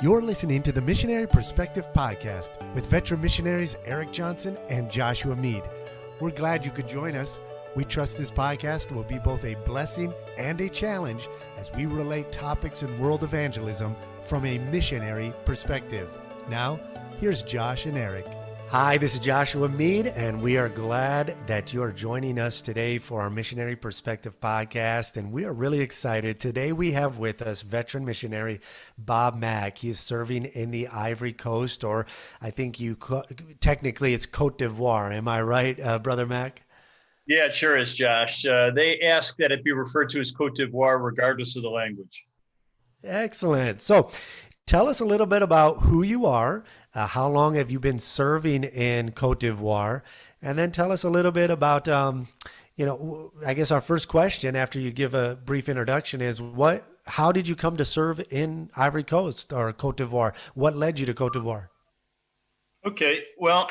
You're listening to the Missionary Perspective Podcast with veteran missionaries Eric Johnson and Joshua Mead. We're glad you could join us. We trust this podcast will be both a blessing and a challenge as we relate topics in world evangelism from a missionary perspective. Now, here's Josh and Eric. Hi, this is Joshua Mead, and we are glad that you are joining us today for our Missionary Perspective podcast, and we are really excited. Today we have with us veteran missionary Bob Mach. He is serving in the Ivory Coast, or I think technically it's Cote d'Ivoire. Am I right, Brother Mach? Yeah, it sure is, Josh. They ask that it be referred to as Cote d'Ivoire regardless of the language. Excellent. So tell us a little bit about who you are. How long have you been serving in Cote d'Ivoire? And then tell us a little bit about, I guess our first question after you give a brief introduction is how did you come to serve in Ivory Coast or Cote d'Ivoire? What led you to Cote d'Ivoire? Okay. Well,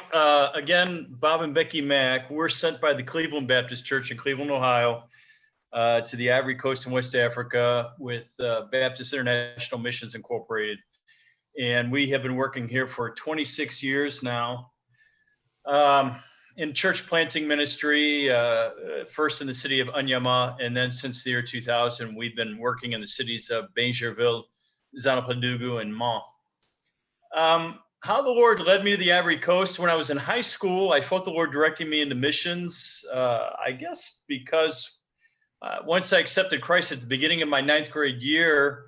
again, Bob and Becky Mach were sent by the Cleveland Baptist Church in Cleveland, Ohio, to the Ivory Coast in West Africa with Baptist International Missions Incorporated. And we have been working here for 26 years now in church planting ministry, first in the city of Anyama, and then since the year 2000, we've been working in the cities of Bingerville, Zanapledougou, and Mach. How the Lord led me to the Ivory Coast. When I was in high school, I felt the Lord directing me into missions, I guess because once I accepted Christ at the beginning of my 9th grade year,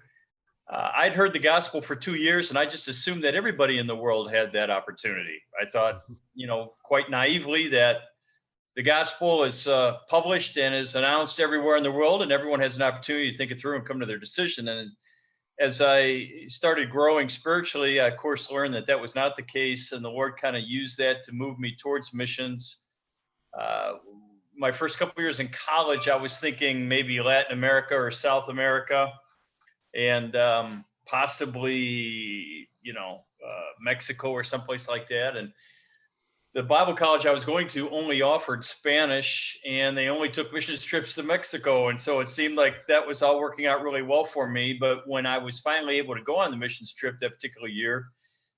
I'd heard the gospel for 2 years, and I just assumed that everybody in the world had that opportunity. I thought, quite naively that the gospel is published and is announced everywhere in the world, and everyone has an opportunity to think it through and come to their decision. And as I started growing spiritually, I, of course, learned that that was not the case, and the Lord kind of used that to move me towards missions. My first couple of years in college, I was thinking maybe Latin America or South America, and possibly, Mexico or someplace like that. And the Bible college I was going to only offered Spanish, and they only took missions trips to Mexico. And so it seemed like that was all working out really well for me. But when I was finally able to go on the missions trip that particular year,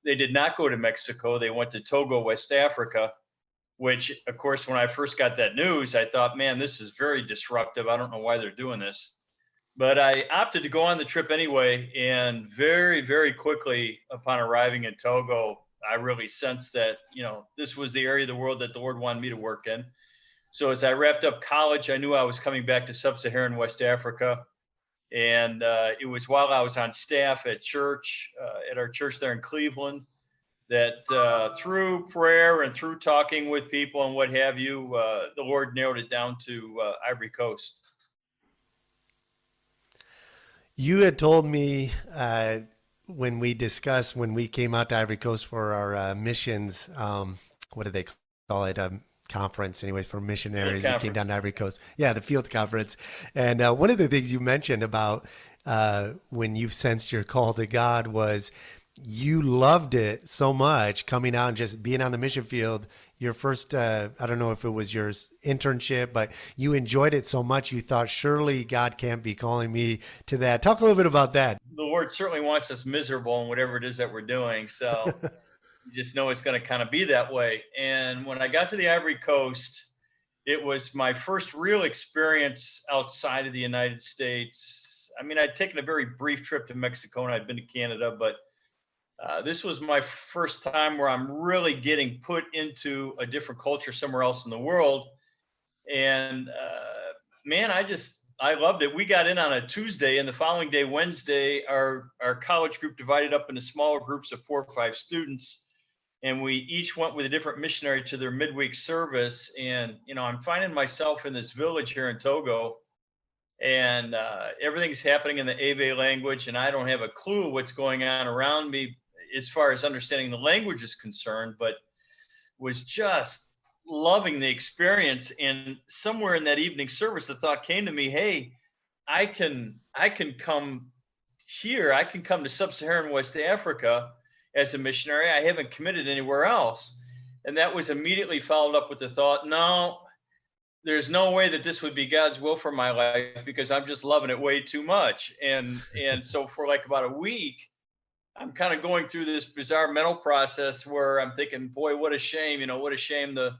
they did not go to Mexico. They went to Togo, West Africa, which, of course, when I first got that news, I thought, man, this is very disruptive. I don't know why they're doing this. But I opted to go on the trip anyway, and very, very quickly upon arriving in Togo, I really sensed that, this was the area of the world that the Lord wanted me to work in. So as I wrapped up college, I knew I was coming back to sub-Saharan West Africa. And it was while I was on staff at church, at our church there in Cleveland, that through prayer and through talking with people and what have you, the Lord narrowed it down to Ivory Coast. You had told me when we came out to Ivory Coast for our missions, what did they call it? Conference, anyways, for missionaries. We came down to Ivory Coast. Yeah, the field conference. And one of the things you mentioned about when you sensed your call to God was you loved it so much coming out and just being on the mission field. Your first, I don't know if it was your internship, but you enjoyed it so much you thought, surely God can't be calling me to that. Talk a little bit about that. The Lord certainly wants us miserable in whatever it is that we're doing. So you just know it's going to kind of be that way. And when I got to the Ivory Coast, it was my first real experience outside of the United States. I mean, I'd taken a very brief trip to Mexico and I'd been to Canada, but this was my first time where I'm really getting put into a different culture somewhere else in the world. And man, I loved it. We got in on a Tuesday, and the following day, Wednesday, our college group divided up into smaller groups of 4 or 5 students. And we each went with a different missionary to their midweek service. And, I'm finding myself in this village here in Togo, and everything's happening in the Ewe language, and I don't have a clue what's going on around me as far as understanding the language is concerned, but was just loving the experience. And somewhere in that evening service, the thought came to me, hey, I can come here. I can come to sub-Saharan West Africa as a missionary. I haven't committed anywhere else. And that was immediately followed up with the thought, no, there's no way that this would be God's will for my life because I'm just loving it way too much. And so for like about a week, I'm kind of going through this bizarre mental process where I'm thinking, boy, what a shame, what a shame the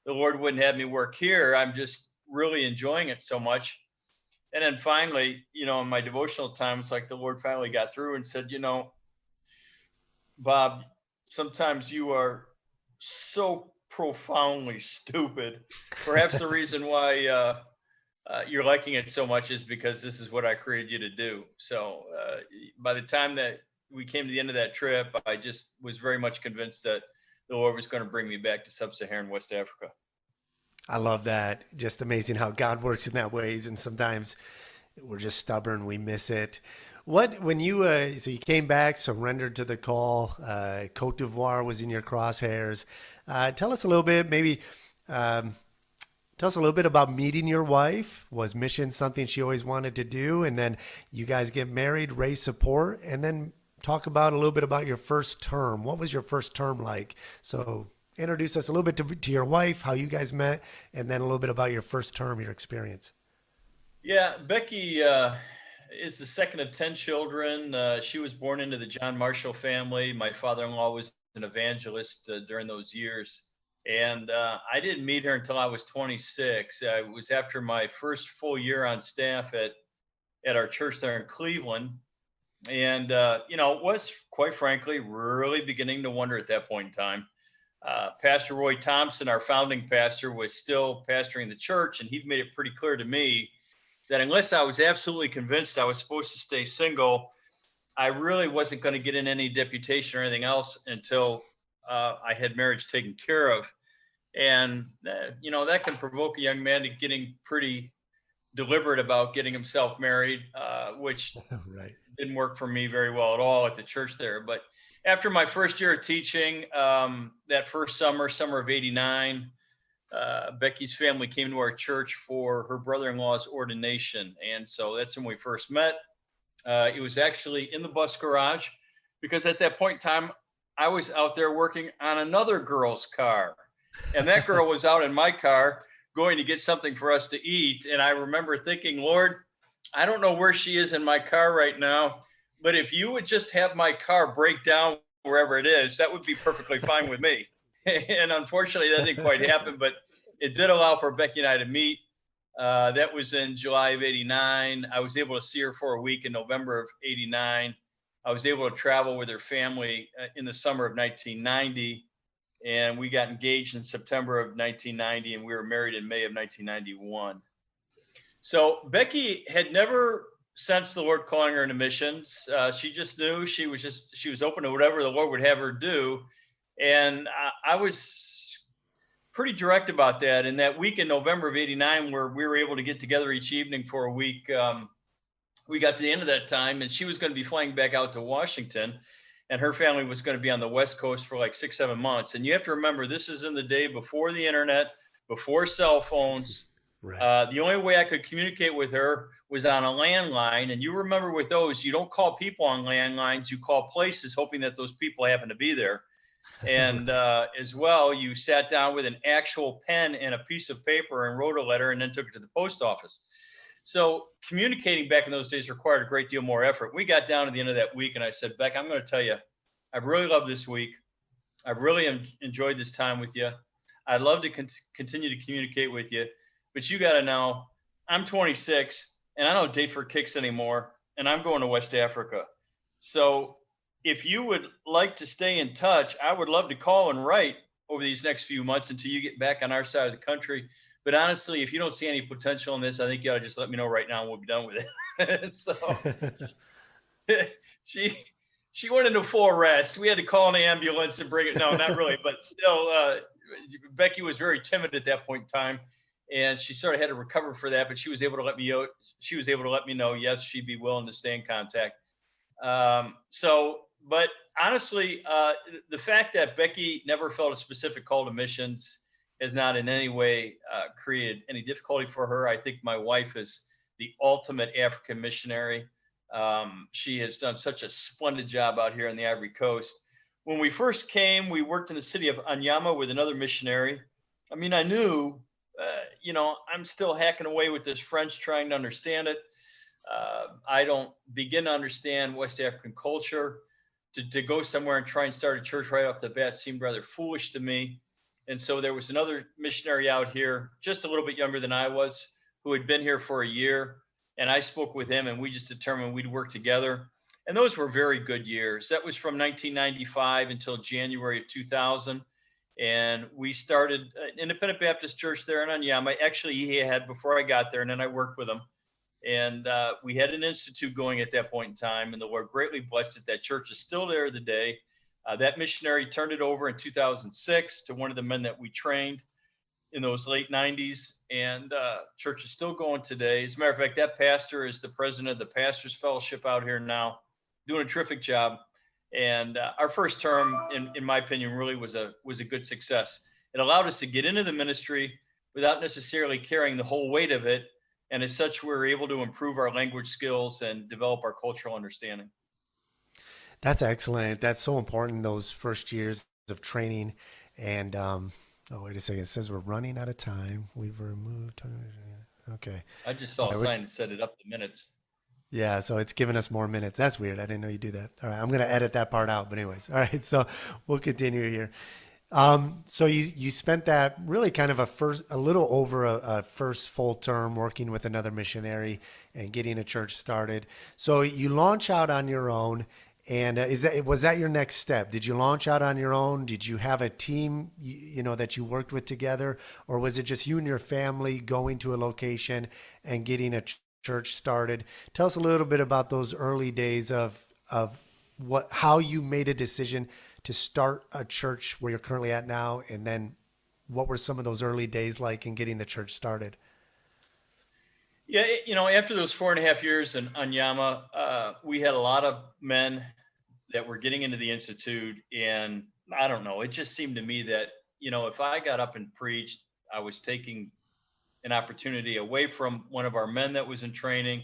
Lord wouldn't have me work here. I'm just really enjoying it so much. And then finally, in my devotional time, it's like the Lord finally got through and said, Bob, sometimes you are so profoundly stupid. Perhaps the reason why you're liking it so much is because this is what I created you to do. So by the time that we came to the end of that trip, I just was very much convinced that the Lord was going to bring me back to sub-Saharan West Africa. I love that. Just amazing how God works in that ways. And sometimes we're just stubborn. We miss it. When you, so you came back, surrendered to the call, Cote d'Ivoire was in your crosshairs. Tell us a little bit, tell us a little bit about meeting your wife. Was mission something she always wanted to do? And then you guys get married, raise support, and then talk about a little bit about your first term. What was your first term like? So introduce us a little bit to your wife, how you guys met, and then a little bit about your first term, your experience. Yeah, Becky is the second of 10 children. She was born into the John Marshall family. My father-in-law was an evangelist during those years. And I didn't meet her until I was 26. It was after my first full year on staff at our church there in Cleveland. And, was quite frankly, really beginning to wonder at that point in time. Pastor Roy Thompson, our founding pastor, was still pastoring the church, and he'd made it pretty clear to me that unless I was absolutely convinced I was supposed to stay single, I really wasn't going to get in any deputation or anything else until I had marriage taken care of. And, that can provoke a young man to getting pretty deliberate about getting himself married, which Right. didn't work for me very well at all at the church there. But after my first year of teaching, that first summer of '89, Becky's family came to our church for her brother-in-law's ordination. And so that's when we first met. It was actually in the bus garage, because at that point in time, I was out there working on another girl's car. And that girl was out in my car going to get something for us to eat. And I remember thinking, Lord, I don't know where she is in my car right now, but if you would just have my car break down wherever it is, that would be perfectly fine with me. And unfortunately, that didn't quite happen, but it did allow for Becky and I to meet. That was in July of '89. I was able to see her for a week in November of '89. I was able to travel with her family in the summer of 1990. And we got engaged in September of 1990, and we were married in May of 1991. So Becky had never sensed the Lord calling her into missions. She just knew she was open to whatever the Lord would have her do. And I was pretty direct about that. And that week in November of '89, where we were able to get together each evening for a week, we got to the end of that time, and she was going to be flying back out to Washington. And her family was going to be on the West Coast for like 6-7 months. And you have to remember, this is in the day before the internet, before cell phones. Right. The only way I could communicate with her was on a landline. And you remember with those, you don't call people on landlines, you call places hoping that those people happen to be there. And as well, you sat down with an actual pen and a piece of paper and wrote a letter and then took it to the post office. So communicating back in those days required a great deal more effort. We got down to the end of that week, and I said, Beck, I'm going to tell you, I've really loved this week. I've really enjoyed this time with you. I'd love to continue to communicate with you, but you got to know, I'm 26, and I don't date for kicks anymore, and I'm going to West Africa. So if you would like to stay in touch, I would love to call and write over these next few months until you get back on our side of the country. But honestly, if you don't see any potential in this, I think you ought to just let me know right now and we'll be done with it. So she went into full arrest. We had to call an ambulance and bring it. No, not really. But still, Becky was very timid at that point in time. And she sort of had to recover for that. But she was able to let me know. She was able to let me know, yes, she'd be willing to stay in contact. But honestly, the fact that Becky never felt a specific call to missions has not in any way created any difficulty for her. I think my wife is the ultimate African missionary. She has done such a splendid job out here on the Ivory Coast. When we first came, we worked in the city of Anyama with another missionary. I mean, I knew, I'm still hacking away with this French, trying to understand it. I don't begin to understand West African culture to go somewhere and try and start a church right off the bat seemed rather foolish to me. And so there was another missionary out here, just a little bit younger than I was, who had been here for a year. And I spoke with him, and we just determined we'd work together. And those were very good years. That was from 1995 until January of 2000. And we started an independent Baptist church there in Anyama. Actually, he had before I got there, and then I worked with him. And we had an institute going at that point in time, and the Lord greatly blessed it. That church is still there today. That missionary turned it over in 2006 to one of the men that we trained in those late 90s, and church is still going today. As a matter of fact, that pastor is the president of the Pastors Fellowship out here now, doing a terrific job. And our first term, in my opinion, really was a good success. It allowed us to get into the ministry without necessarily carrying the whole weight of it. And as such, we were able to improve our language skills and develop our cultural understanding. That's excellent. That's so important, those first years of training. And, oh, wait a second. It says we're running out of time. We've removed. Okay. I just saw a sign that said it up to minutes. Yeah, so it's giving us more minutes. That's weird. I didn't know you do that. All right, I'm going to edit that part out. But anyways, all right, so we'll continue here. So you spent that really kind of a little over a first full term working with another missionary and getting a church started. So you launch out on your own. And was that your next step? Did you launch out on your own? Did you have a team, that you worked with together, or was it just you and your family going to a location and getting a church started? Tell us a little bit about those early days of how you made a decision to start a church where you're currently at now, and then what were some of those early days like in getting the church started? Yeah, after those 4.5 years in Anyama, we had a lot of men that were getting into the Institute. And I don't know, it just seemed to me that, if I got up and preached, I was taking an opportunity away from one of our men that was in training.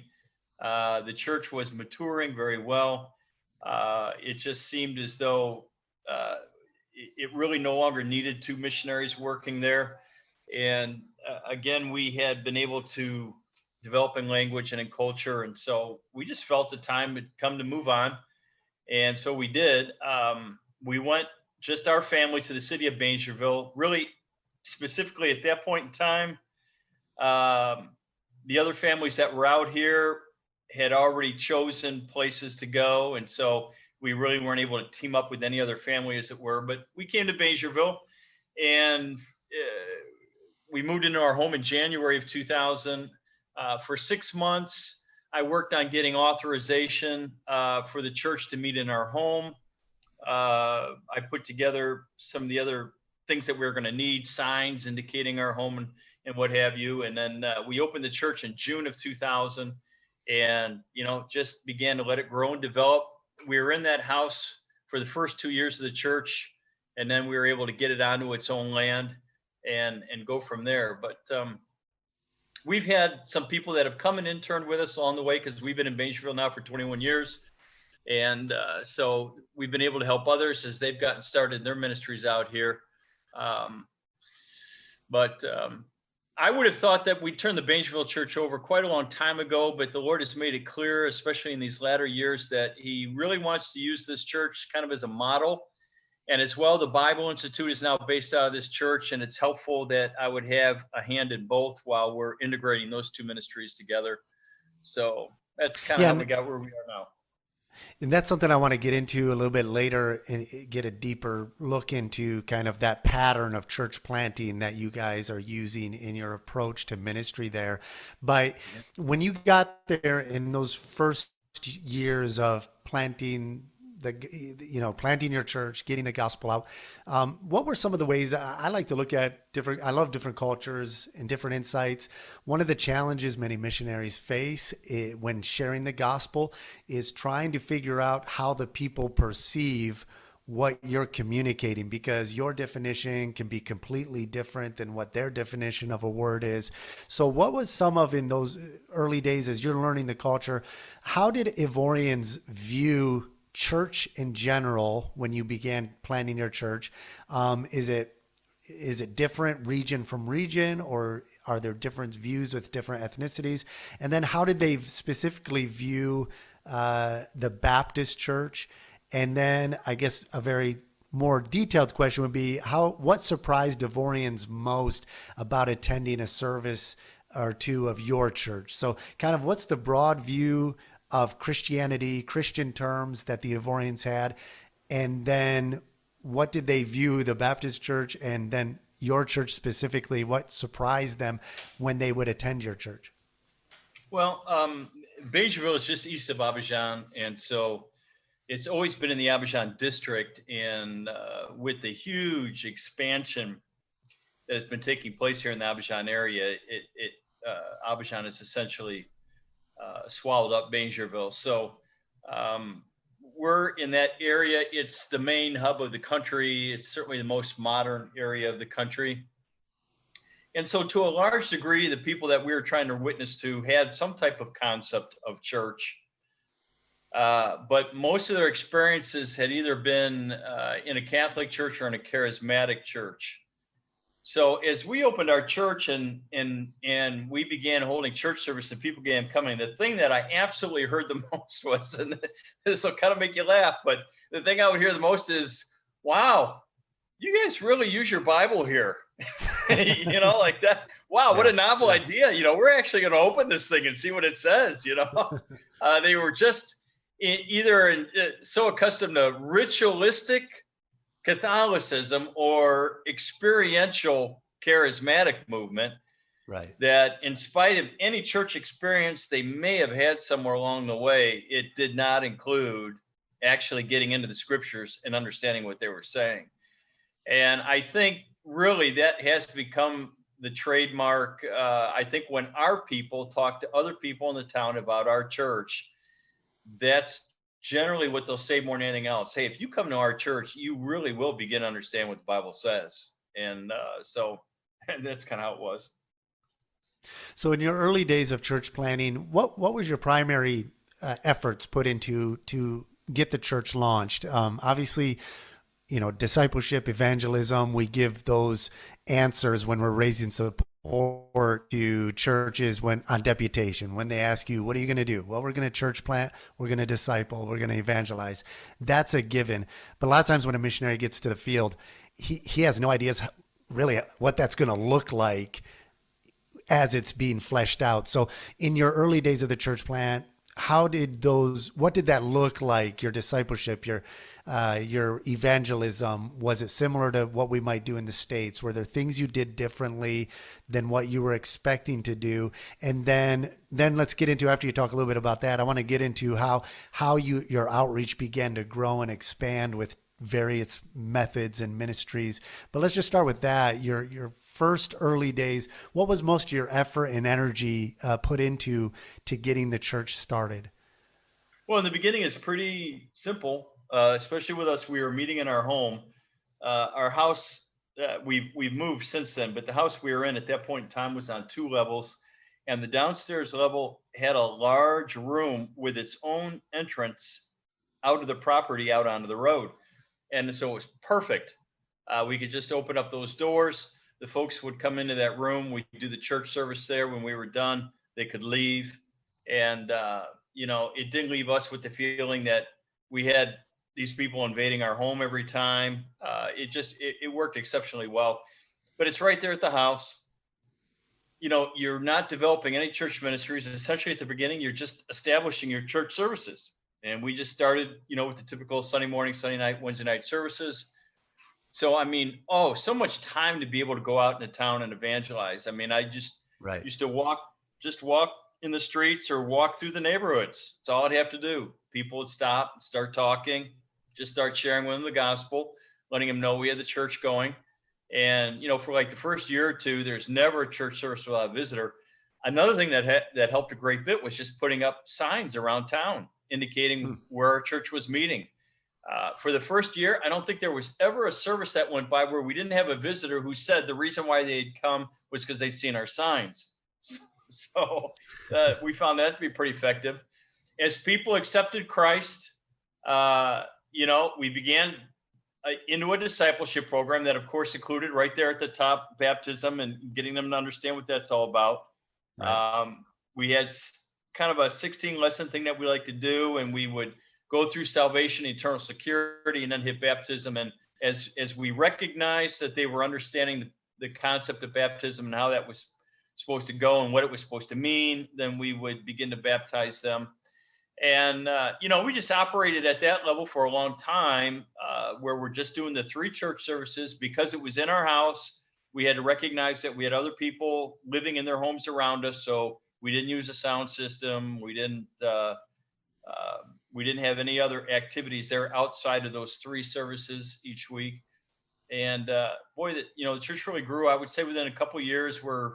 The church was maturing very well. It just seemed as though it really no longer needed two missionaries working there. And again, we had been able to develop in language and in culture. And so we just felt the time had come to move on. And so we did. We went, just our family, to the city of Bingerville. Really, specifically at that point in time, the other families that were out here had already chosen places to go. And so we really weren't able to team up with any other family, as it were. But we came to Bingerville, and we moved into our home in January of 2000. For 6 months, I worked on getting authorization for the church to meet in our home. I put together some of the other things that we were going to need, signs indicating our home and what have you. And then we opened the church in June of 2000, and, just began to let it grow and develop. We were in that house for the first 2 years of the church, and then we were able to get it onto its own land and go from there. But we've had some people that have come and interned with us along the way, because we've been in Bingerville now for 21 years. And so we've been able to help others as they've gotten started in their ministries out here. But I would have thought that we'd turn the Bingerville church over quite a long time ago, but the Lord has made it clear, especially in these latter years, that he really wants to use this church kind of as a model. And as well, the Bible Institute is now based out of this church, and it's helpful that I would have a hand in both while we're integrating those two ministries together. So that's kind of how we got where we are now. And that's something I want to get into a little bit later and get a deeper look into kind of that pattern of church planting that you guys are using in your approach to ministry there. But when you got there in those first years of planting planting your church, getting the gospel out, what were some of the ways? I like to look at I love different cultures and different insights. One of the challenges many missionaries face when sharing the gospel is trying to figure out how the people perceive what you're communicating, because your definition can be completely different than what their definition of a word is. So what was some of, in those early days as you're learning the culture, how did Ivorians view church in general when you began planning your church? Is it different region from region, or are there different views with different ethnicities? And then how did they specifically view the Baptist church? And then I guess a very more detailed question would be what surprised Ivorians most about attending a service or two of your church? So kind of what's the broad view of Christianity, Christian terms that the Ivorians had? And then what did they view the Baptist church and then your church specifically? What surprised them when they would attend your church? Well, Bingerville is just east of Abidjan. And so it's always been in the Abidjan district, and with the huge expansion that has been taking place here in the Abidjan area, Abidjan is essentially swallowed up Bingerville. So we're in that area. It's the main hub of the country. It's certainly the most modern area of the country. And so to a large degree, the people that we were trying to witness to had some type of concept of church. But most of their experiences had either been in a Catholic church or in a charismatic church. So as we opened our church and we began holding church service and people began coming, the thing that I absolutely heard the most was, and this will kind of make you laugh, but the thing I would hear the most is, wow, you guys really use your Bible here. Like that. Wow, what a novel idea. We're actually going to open this thing and see what it says. They were just either so accustomed to ritualistic Catholicism or experiential charismatic movement, right, that in spite of any church experience they may have had somewhere along the way, it did not include actually getting into the scriptures and understanding what they were saying. And I think really that has become the trademark. I think when our people talk to other people in the town about our church, that's generally what they'll say more than anything else. Hey, if you come to our church, you really will begin to understand what the Bible says. And so that's kind of how it was. So in your early days of church planning, what was your primary efforts put into to get the church launched? Obviously, discipleship, evangelism, we give those answers when we're raising support to churches on deputation. When they ask you, what are you going to do? Well, we're going to church plant, we're going to disciple, we're going to evangelize. That's a given. But a lot of times when a missionary gets to the field, he has no ideas really what that's going to look like as it's being fleshed out. So in your early days of the church plant, what did that look like? Your discipleship, your evangelism, was it similar to what we might do in the States? Were there things you did differently than what you were expecting to do? And then let's get into, after you talk a little bit about that, I want to get into how your outreach began to grow and expand with various methods and ministries. But let's just start with that. Your first early days, what was most of your effort and energy put into getting the church started? Well, in the beginning, it's pretty simple. Especially with us, we were meeting in our home. Our house, we've moved since then, but the house we were in at that point in time was on 2 levels, and the downstairs level had a large room with its own entrance out of the property, out onto the road. And so it was perfect. We could just open up those doors. The folks would come into that room. We'd do the church service there. When we were done, they could leave. And, it didn't leave us with the feeling that we had these people invading our home every time. It worked exceptionally well. But it's right there at the house. You're not developing any church ministries. Essentially at the beginning, you're just establishing your church services. And we just started, with the typical Sunday morning, Sunday night, Wednesday night services. So, so much time to be able to go out into town and evangelize. I just used to walk in the streets or walk through the neighborhoods. That's all I'd have to do. People would stop, start talking, just start sharing with them the gospel, letting them know we had the church going. And, for like the first year or two, there's never a church service without a visitor. Another thing that helped a great bit was just putting up signs around town indicating where our church was meeting. For the first year, I don't think there was ever a service that went by where we didn't have a visitor who said the reason why they'd come was because they'd seen our signs. So we found that to be pretty effective. As people accepted Christ, we began into a discipleship program that, of course, included right there at the top baptism and getting them to understand what that's all about. Right. We had kind of a 16-lesson thing that we like to do, and we would go through salvation, eternal security, and then hit baptism. And as we recognized that they were understanding the concept of baptism and how that was supposed to go and what it was supposed to mean, then we would begin to baptize them. And, we just operated at that level for a long time, where we're just doing the 3 church services because it was in our house. We had to recognize that we had other people living in their homes around us. So we didn't use a sound system. We didn't have any other activities there outside of those 3 services each week. And the church really grew. I would say within a couple of years, we're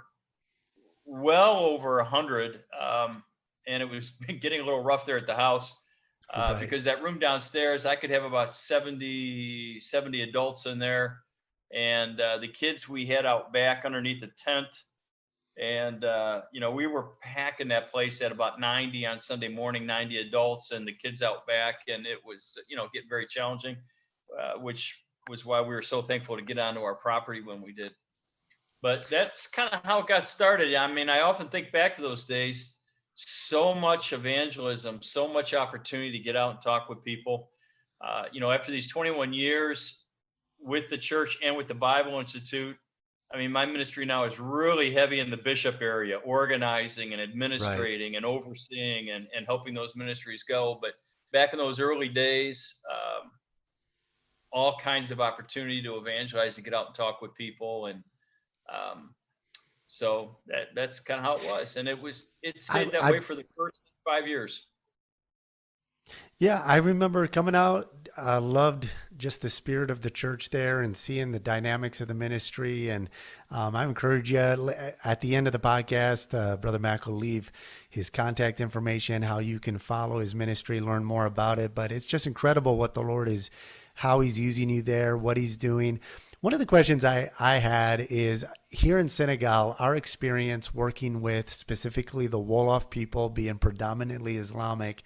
well over 100. And it was getting a little rough there at the house, Right. because that room downstairs, I could have about 70 adults in there. And the kids we had out back underneath the tent. And, we were packing that place at about 90 on Sunday morning, 90 adults and the kids out back. And it was, getting very challenging, which was why we were so thankful to get onto our property when we did. But that's kind of how it got started. I mean, I often think back to those days. So much evangelism, so much opportunity to get out and talk with people. After these 21 years with the church and with the Bible Institute, I mean, my ministry now is really heavy in the Bishop area, organizing and administrating and overseeing and helping those ministries go. But back in those early days, all kinds of opportunity to evangelize and get out and talk with people. And so that's kind of how it was. And it stayed that way for the first 5 years. Yeah, I remember coming out. I loved just the spirit of the church there and seeing the dynamics of the ministry. And I encourage you at the end of the podcast, Brother Mach will leave his contact information, how you can follow his ministry, learn more about it. But it's just incredible what the Lord is, how he's using you there, what he's doing. One of the questions I had is, here in Senegal, our experience working with specifically the Wolof people, being predominantly Islamic,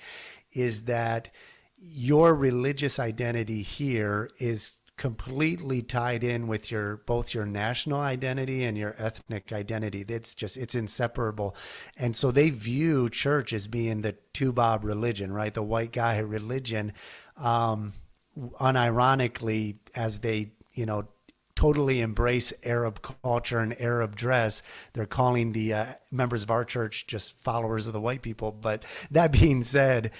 is that your religious identity here is completely tied in with both your national identity and your ethnic identity. It's inseparable. And so they view church as being the Tubab religion, right? The white guy religion, unironically, as they, totally embrace Arab culture and Arab dress. They're calling the members of our church just followers of the white people. But that being said,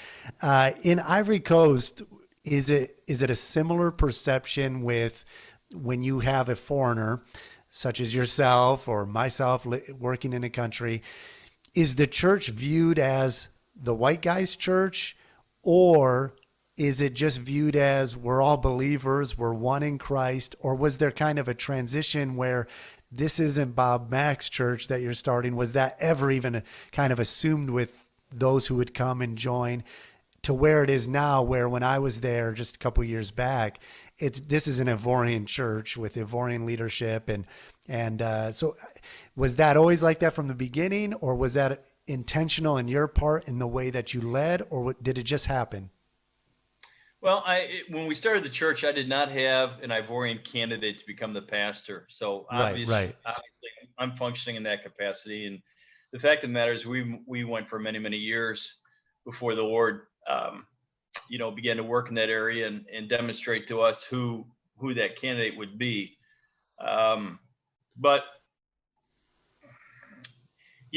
in Ivory Coast, is it a similar perception with when you have a foreigner, such as yourself or myself working in a country? Is the church viewed as the white guy's church, or is it just viewed as we're all believers, we're one in Christ? Or was there kind of a transition where this isn't Bob Mach's church that you're starting? Was that ever even kind of assumed with those who would come and join, to where it is now, where when I was there just a couple of years back, this is an Ivorian church with Ivorian leadership. And so was that always like that from the beginning, or was that intentional in your part in the way that you led, or did it just happen? Well, when we started the church, I did not have an Ivorian candidate to become the pastor. So obviously I'm functioning in that capacity. And the fact of the matter is we went for many, many years before the Lord, began to work in that area and demonstrate to us who that candidate would be. But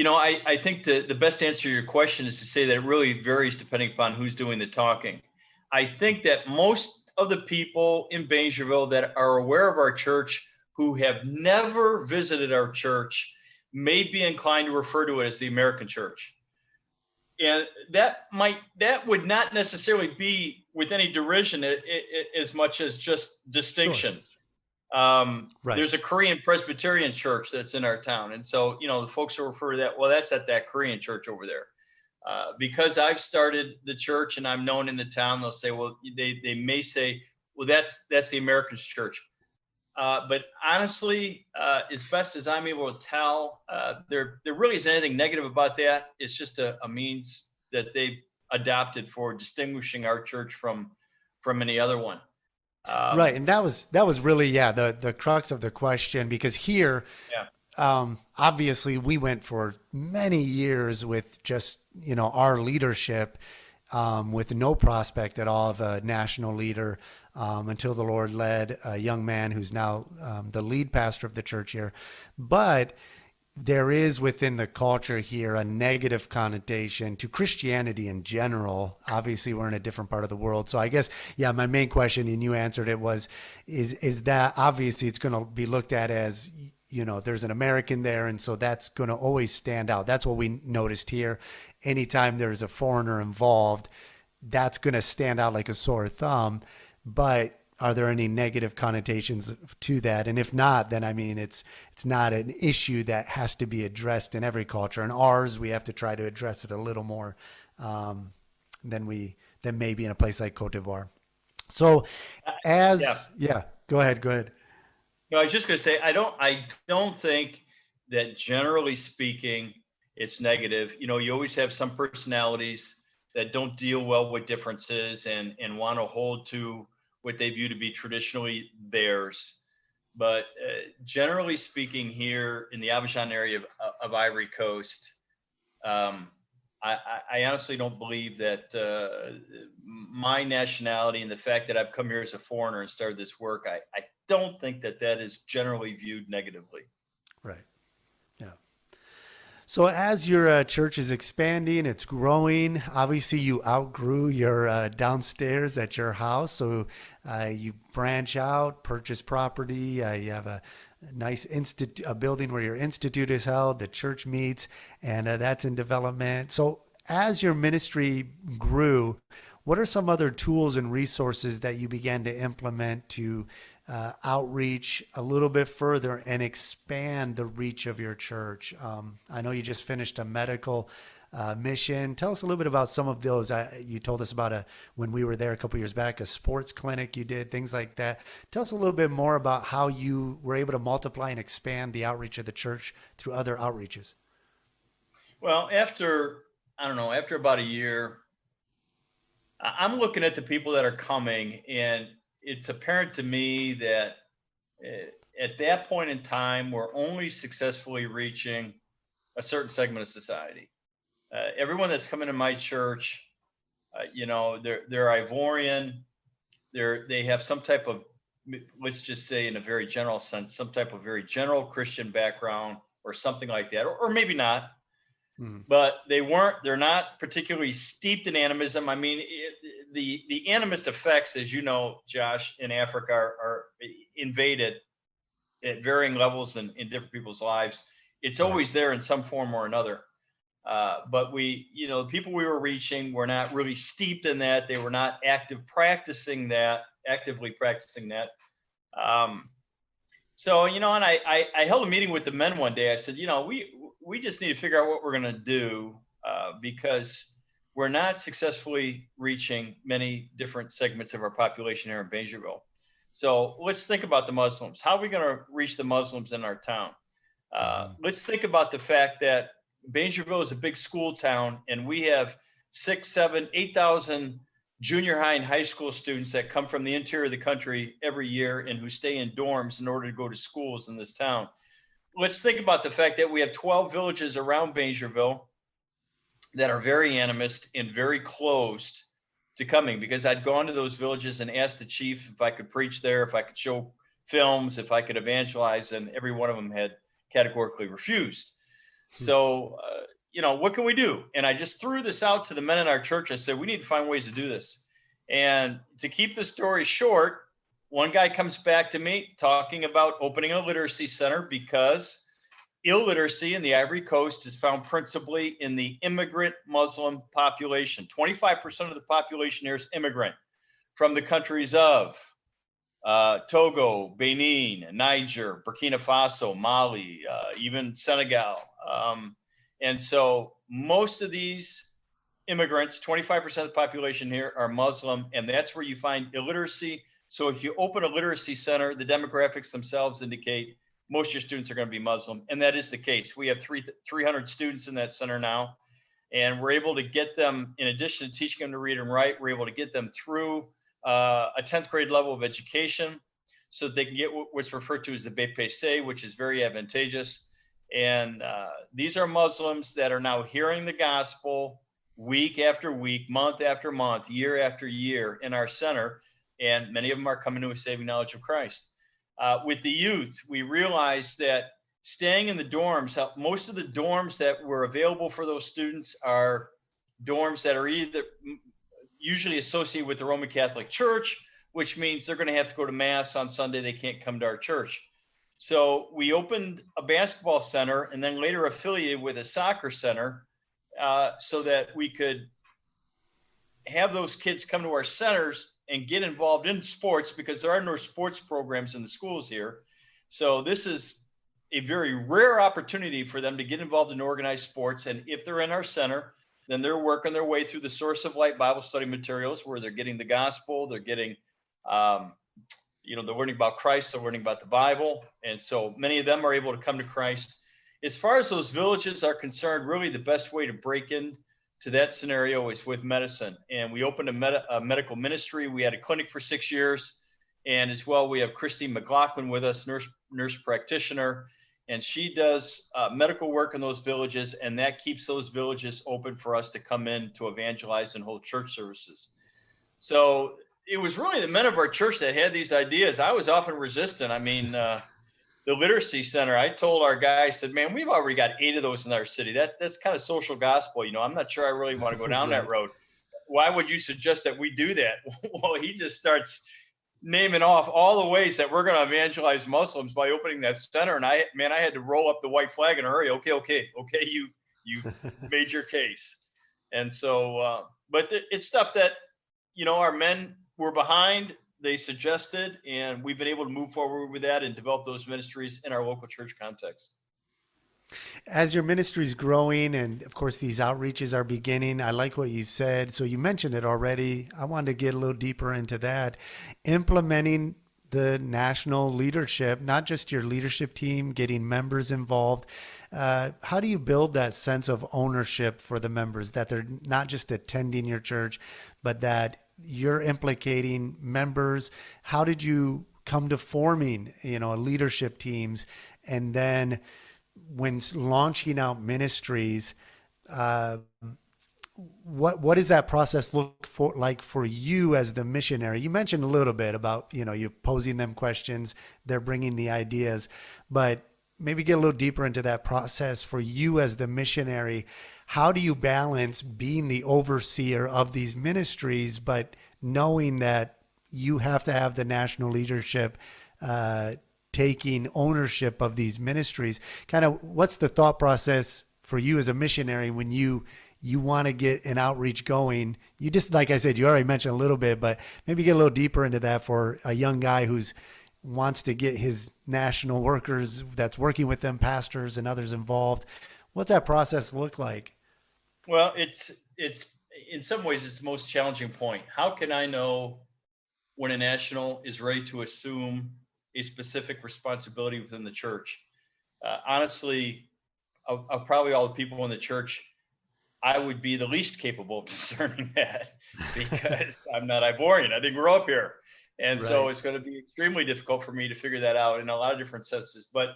I think the best answer to your question is to say that it really varies depending upon who's doing the talking. I think that most of the people in Bingerville that are aware of our church who have never visited our church may be inclined to refer to it as the American church. And that would not necessarily be with any derision as much as just distinction. Sure. There's a Korean Presbyterian church that's in our town. And so, the folks who refer to that, well, that's at that Korean church over there. Because I've started the church and I'm known in the town, they'll say, well, they may say, well, that's the American church. But honestly, as best as I'm able to tell, there really isn't anything negative about that. It's just a means that they've adopted for distinguishing our church from any other one. Right. And that was really, the crux of the question, because here, obviously we went for many years with just, our leadership, with no prospect at all of a national leader until the Lord led a young man who's now the lead pastor of the church here. But there is within the culture here a negative connotation to Christianity in general. Obviously, we're in a different part of the world. So I guess, yeah, my main question, and you answered it, is that obviously it's going to be looked at as, there's an American there, and so that's going to always stand out. That's what we noticed here. Anytime there's a foreigner involved, that's going to stand out like a sore thumb. But are there any negative connotations to that? And if not, then it's not an issue that has to be addressed in every culture. In ours, we have to try to address it a little more than maybe in a place like Cote d'Ivoire. So go ahead. No, I was just going to say, I don't think that generally speaking, it's negative. You always have some personalities that don't deal well with differences and want to hold to what they view to be traditionally theirs. But generally speaking, here in the Abidjan area of Ivory Coast, I honestly don't believe that my nationality and the fact that I've come here as a foreigner and started this work, I don't think that is generally viewed negatively. Right. Yeah. So as your church is expanding, it's growing. Obviously, you outgrew your downstairs at your house. So you branch out, purchase property. You have a nice a building where your institute is held, the church meets, and that's in development. So as your ministry grew, what are some other tools and resources that you began to implement to outreach a little bit further and expand the reach of your church? I know you just finished a medical mission. Tell us a little bit about some of those. You told us about when we were there a couple years back, a sports clinic you did, things like that. Tell us a little bit more about how you were able to multiply and expand the outreach of the church through other outreaches. Well, after about a year, I'm looking at the people that are coming, and it's apparent to me that at that point in time, we're only successfully reaching a certain segment of society. Everyone that's coming to my church, they're Ivorian. They have some type of, let's just say in a very general sense, some type of very general Christian background or something like that, or maybe not. But they're not particularly steeped in animism. I mean, the animist effects, as you know, Josh, in Africa are invaded at varying levels in different people's lives. It's always there in some form or another. But the people we were reaching were not really steeped in that. They were not actively practicing that. So, and I held a meeting with the men one day. I said, we just need to figure out what we're going to do because we're not successfully reaching many different segments of our population here in Bingerville. So let's think about the Muslims. How are we going to reach the Muslims in our town? Let's think about the fact that Bingerville is a big school town, and we have 6, 7, 8,000 junior high and high school students that come from the interior of the country every year and who stay in dorms in order to go to schools in this town. Let's think about the fact that we have 12 villages around Bingerville that are very animist and very closed to coming, because I'd gone to those villages and asked the chief if I could preach there, if I could show films, if I could evangelize, and every one of them had categorically refused. So, what can we do? And I just threw this out to the men in our church. I said, we need to find ways to do this. And to keep the story short, one guy comes back to me talking about opening a literacy center because illiteracy in the Ivory Coast is found principally in the immigrant Muslim population. 25% of the population here is immigrant from the countries of Togo, Benin, Niger, Burkina Faso, Mali, even Senegal. And so most of these immigrants, 25% of the population here are Muslim, and that's where you find illiteracy. So if you open a literacy center, the demographics themselves indicate most of your students are going to be Muslim. And that is the case. We have 300 students in that center now, and we're able to get them, in addition to teaching them to read and write, we're able to get them through a 10th grade level of education so that they can get what's referred to as the BPC, which is very advantageous. And these are Muslims that are now hearing the gospel week after week, month after month, year after year in our center, and many of them are coming to a saving knowledge of Christ. With the youth, we realized that staying in the dorms, most of the dorms that were available for those students are dorms that are either usually associated with the Roman Catholic Church, which means they're going to have to go to Mass on Sunday. They can't come to our church. So we opened a basketball center and then later affiliated with a soccer center so that we could have those kids come to our centers and get involved in sports, because there are no sports programs in the schools here. So this is a very rare opportunity for them to get involved in organized sports. And if they're in our center, then they're working their way through the Source of Light Bible study materials, where they're getting the gospel, they're getting, they're learning about Christ, they're learning about the Bible. And so many of them are able to come to Christ. As far as those villages are concerned, really the best way to break in to that scenario is with medicine. And we opened a medical ministry. We had a clinic for 6 years. And as well, we have Christine McLaughlin with us, nurse practitioner. And she does medical work in those villages, and that keeps those villages open for us to come in to evangelize and hold church services. So it was really the men of our church that had these ideas. I was often resistant. I mean, the literacy center, I told our guy, I said, man, we've already got 8 of those in our city. That's kind of social gospel. I'm not sure I really want to go down that road. Why would you suggest that we do that? Well, he just starts naming off all the ways that we're going to evangelize Muslims by opening that center. And I had to roll up the white flag in a hurry. Okay. You made your case. And so, but it's stuff that, our men were behind, they suggested, and we've been able to move forward with that and develop those ministries in our local church context. As your ministry is growing, and of course these outreaches are beginning, I like what you said. So you mentioned it already. I wanted to get a little deeper into that. Implementing the national leadership, not just your leadership team, getting members involved. How do you build that sense of ownership for the members, that they're not just attending your church, but that you're implicating members? How did you come to forming, leadership teams? And then when launching out ministries, what does that process look like for you as the missionary? You mentioned a little bit about, you're posing them questions, they're bringing the ideas, but maybe get a little deeper into that process for you as the missionary. How do you balance being the overseer of these ministries, but knowing that you have to have the national leadership taking ownership of these ministries? Kind of what's the thought process for you as a missionary when you want to get an outreach going? You just, like I said, you already mentioned a little bit, but maybe get a little deeper into that for a young guy who's wants to get his national workers that's working with them, pastors and others involved. What's that process look like? Well, it's in some ways it's the most challenging point. How can I know when a national is ready to assume a specific responsibility within the church? Honestly, of probably all the people in the church, I would be the least capable of discerning that, because I'm not Ivorian. I didn't grow up here. And right. So it's going to be extremely difficult for me to figure that out in a lot of different senses. But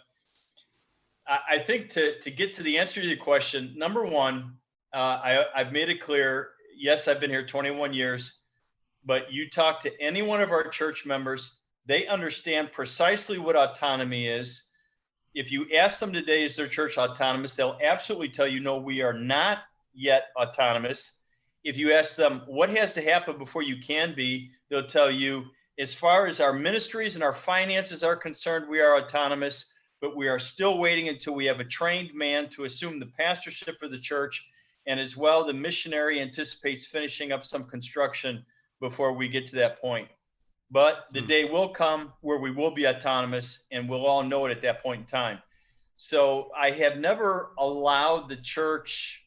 I think to get to the answer to your question, number one, I've made it clear, yes, I've been here 21 years, but you talk to any one of our church members, they understand precisely what autonomy is. If you ask them today, is their church autonomous? They'll absolutely tell you, no, we are not yet autonomous. If you ask them, what has to happen before you can be? They'll tell you, as far as our ministries and our finances are concerned, we are autonomous, but we are still waiting until we have a trained man to assume the pastorship of the church. And as well, the missionary anticipates finishing up some construction before we get to that point. But the day will come where we will be autonomous, and we'll all know it at that point in time. So I have never allowed the church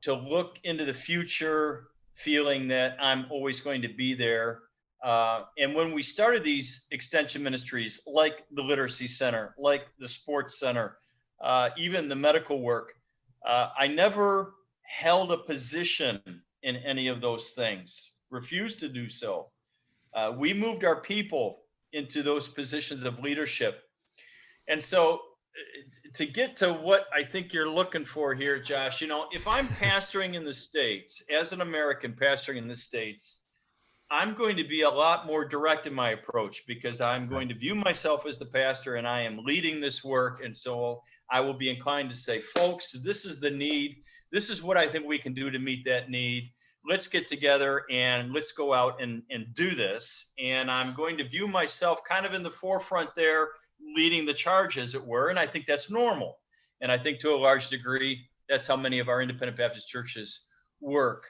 to look into the future feeling that I'm always going to be there. And when we started these extension ministries, like the Literacy Center, like the Sports Center, even the medical work, I never held a position in any of those things, refused to do so. We moved our people into those positions of leadership. And so to get to what I think you're looking for here, Josh, if I'm pastoring in the States, as an American pastoring in the States, I'm going to be a lot more direct in my approach, because I'm going to view myself as the pastor and I am leading this work. And so I will be inclined to say, folks, this is the need. This is what I think we can do to meet that need. Let's get together and let's go out and do this. And I'm going to view myself kind of in the forefront there, leading the charge, as it were. And I think that's normal. And I think to a large degree, that's how many of our independent Baptist churches work.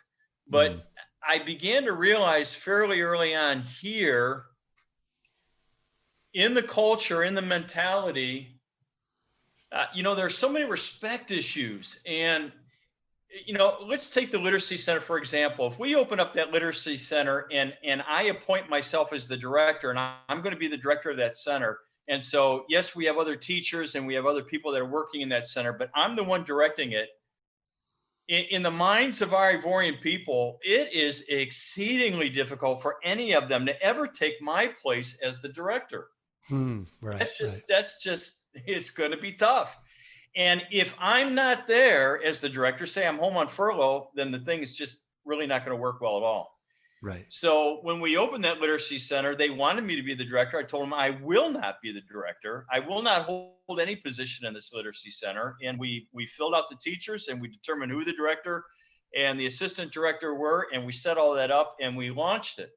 But I began to realize fairly early on here, in the culture, in the mentality, there's so many respect issues. And, let's take the Literacy Center, for example. If we open up that Literacy Center and I appoint myself as the director, and I'm going to be the director of that center. And so, yes, we have other teachers and we have other people that are working in that center, but I'm the one directing it. In the minds of our Ivorian people, it is exceedingly difficult for any of them to ever take my place as the director. Right. That's just, it's going to be tough. And if I'm not there as the director, say I'm home on furlough, then the thing is just really not going to work well at all. Right. So when we opened that Literacy Center, they wanted me to be the director. I told them I will not be the director. I will not hold any position in this Literacy Center. And we filled out the teachers and we determined who the director and the assistant director were. And we set all that up and we launched it.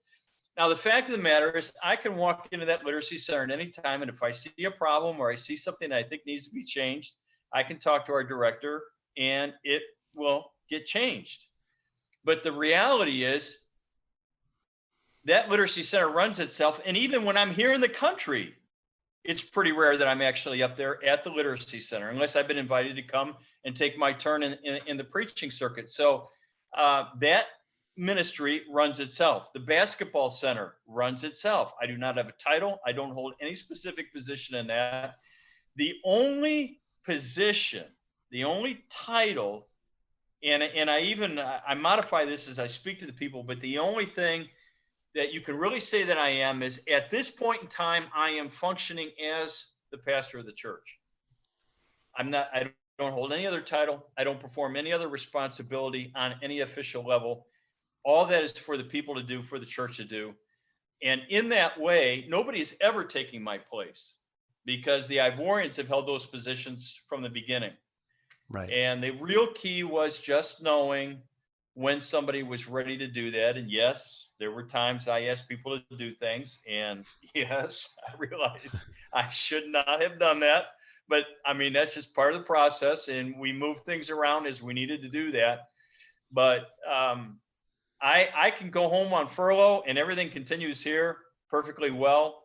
Now, the fact of the matter is I can walk into that Literacy Center at any time. And if I see a problem or I see something that I think needs to be changed, I can talk to our director and it will get changed. But the reality is, that Literacy Center runs itself. And even when I'm here in the country, it's pretty rare that I'm actually up there at the Literacy Center, unless I've been invited to come and take my turn in the preaching circuit. So that ministry runs itself. The basketball center runs itself. I do not have a title. I don't hold any specific position in that. The only position, the only title, and I modify this as I speak to the people, but the only thing that you can really say that I am is, at this point in time, I am functioning as the pastor of the church. I don't hold any other title. I don't perform any other responsibility on any official level. All that is for the people to do, for the church to do. And in that way, nobody's ever taking my place, because the Ivorians have held those positions from the beginning. Right. And the real key was just knowing when somebody was ready to do that. And yes, there were times I asked people to do things, and yes, I realized I should not have done that. But I mean, that's just part of the process, and we moved things around as we needed to do that. But I can go home on furlough, and everything continues here perfectly well.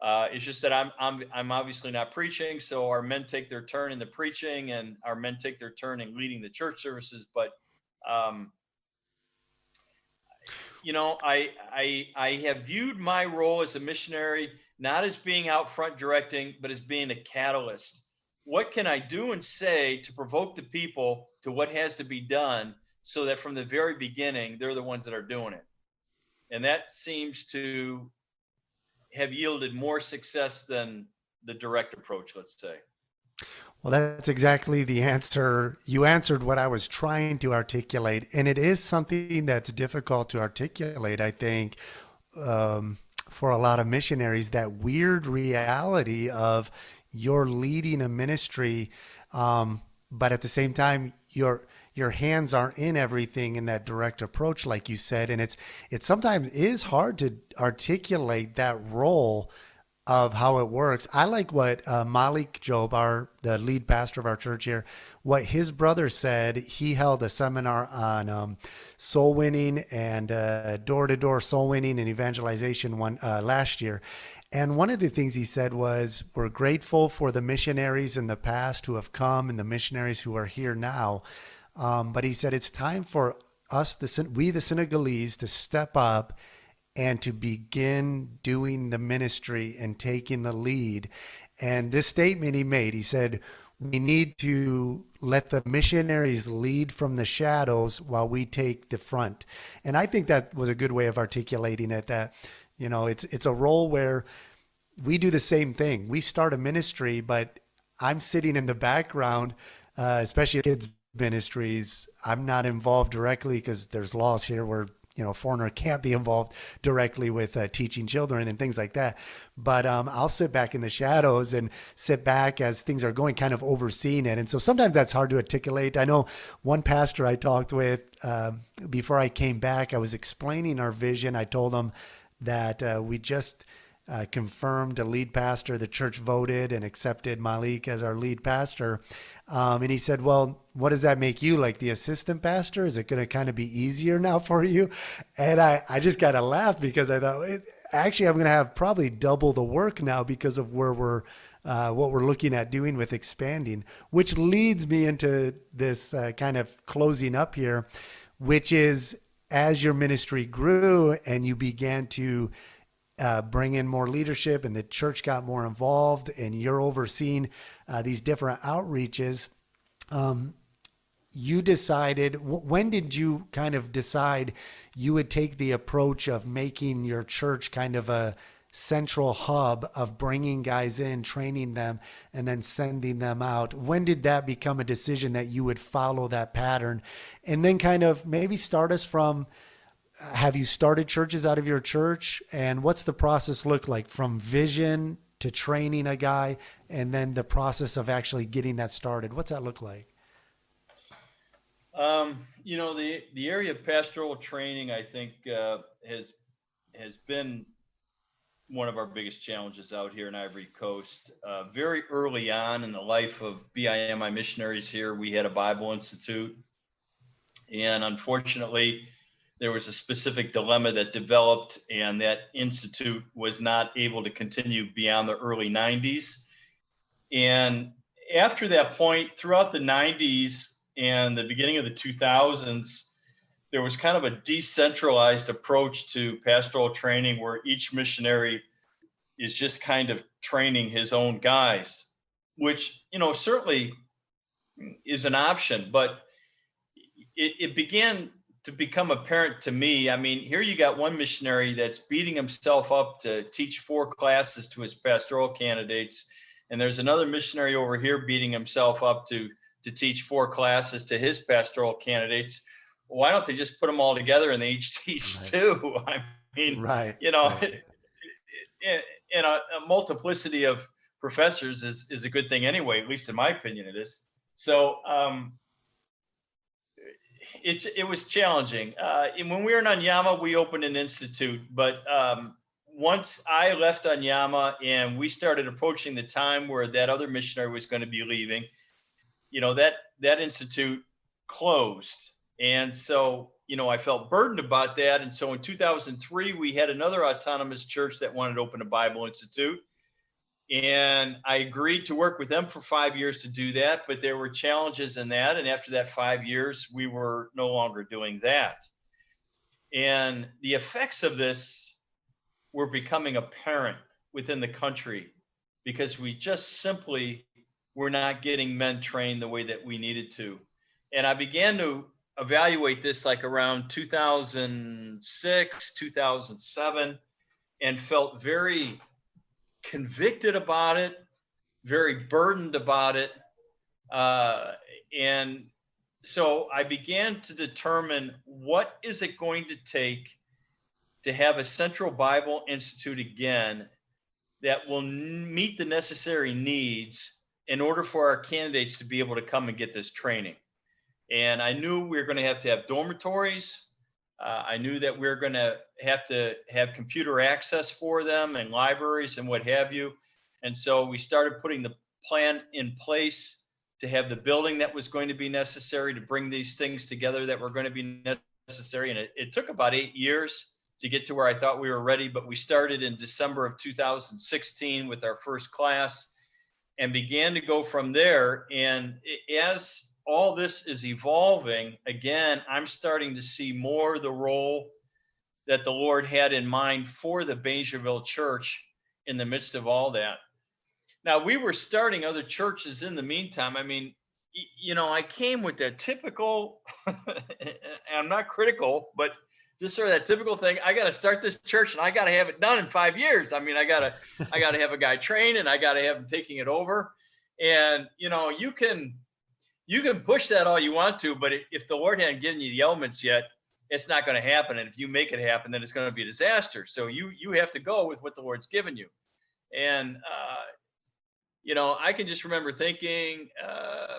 It's just that I'm obviously not preaching, so our men take their turn in the preaching, and our men take their turn in leading the church services. But I have viewed my role as a missionary not as being out front directing, but as being a catalyst. What can I do and say to provoke the people to what has to be done, so that from the very beginning, they're the ones that are doing it? And that seems to have yielded more success than the direct approach, let's say. Well, that's exactly the answer. You answered what I was trying to articulate. And it is something that's difficult to articulate, I think, for a lot of missionaries, that weird reality of you're leading a ministry, but at the same time, your hands aren't in everything in that direct approach, like you said. And it sometimes is hard to articulate that role of how it works. I like what Malik Job, the lead pastor of our church here, what his brother said. He held a seminar on soul winning and door-to-door soul winning and evangelization last year. And one of the things he said was, we're grateful for the missionaries in the past who have come and the missionaries who are here now. But he said, it's time for us, we the Senegalese, to step up and to begin doing the ministry and taking the lead. And this statement he made, he said, we need to let the missionaries lead from the shadows while we take the front. And I think that was a good way of articulating it, that, it's a role where we do the same thing. We start a ministry, but I'm sitting in the background, especially kids ministries. I'm not involved directly because there's laws here where, a foreigner can't be involved directly with teaching children and things like that. But I'll sit back in the shadows and sit back as things are going, kind of overseeing it. And so sometimes that's hard to articulate. I know one pastor I talked with before I came back, I was explaining our vision. I told him that we just confirmed a lead pastor. The church voted and accepted Malik as our lead pastor. And he said, well, what does that make you, like the assistant pastor? Is it going to kind of be easier now for you? And I just got to laugh because I thought, actually, I'm going to have probably double the work now because of where what we're looking at doing with expanding, which leads me into this kind of closing up here, which is as your ministry grew and you began to bring in more leadership and the church got more involved and you're overseeing these different outreaches, you decided, when did you kind of decide you would take the approach of making your church kind of a central hub of bringing guys in, training them, and then sending them out? When did that become a decision that you would follow that pattern? And then kind of maybe start us from, have you started churches out of your church? And what's the process look like from vision to training a guy and then the process of actually getting that started? What's that look like? The area of pastoral training, I think, has been one of our biggest challenges out here in Ivory Coast. Very early on in the life of BIMI missionaries here, we had a Bible Institute. And unfortunately, there was a specific dilemma that developed, and that institute was not able to continue beyond the early 90s. And after that point, throughout the 90s and the beginning of the 2000s, there was kind of a decentralized approach to pastoral training where each missionary is just kind of training his own guys, which, certainly is an option, but it began to become apparent to me. I mean, here you got one missionary that's beating himself up to teach 4 classes to his pastoral candidates. And there's another missionary over here beating himself up to teach 4 classes to his pastoral candidates. Why don't they just put them all together and they each teach Right. 2? I mean, Right. Right. And a multiplicity of professors is a good thing anyway, at least in my opinion it is. So, it was challenging. And when we were in Anyama, we opened an institute. But once I left Anyama and we started approaching the time where that other missionary was going to be leaving, that institute closed. And so, I felt burdened about that. And so in 2003, we had another autonomous church that wanted to open a Bible Institute. And I agreed to work with them for 5 years to do that, but there were challenges in that. And after that 5 years, we were no longer doing that. And the effects of this were becoming apparent within the country because we just simply were not getting men trained the way that we needed to. And I began to evaluate this like around 2006, 2007, and felt very convicted about it, very burdened about it. And so I began to determine, what is it going to take to have a Central Bible Institute again that will meet the necessary needs in order for our candidates to be able to come and get this training. And I knew we were going to have dormitories. I knew that we were going to have computer access for them and libraries and what have you. And so we started putting the plan in place to have the building that was going to be necessary to bring these things together that were going to be necessary. And it took about 8 years to get to where I thought we were ready. But we started in December of 2016 with our first class and began to go from there. And as all this is evolving, again, I'm starting to see more the role that the Lord had in mind for the Bingerville church in the midst of all that. Now, we were starting other churches in the meantime. I mean, I came with that typical, I'm not critical, but just sort of that typical thing. I got to start this church and I got to have it done in 5 years. I mean, I got to have a guy trained and I got to have him taking it over. And, you can push that all you want to, but if the Lord hadn't given you the elements yet, it's not going to happen. And if you make it happen, then it's going to be a disaster. So you have to go with what the Lord's given you. And, I can just remember thinking,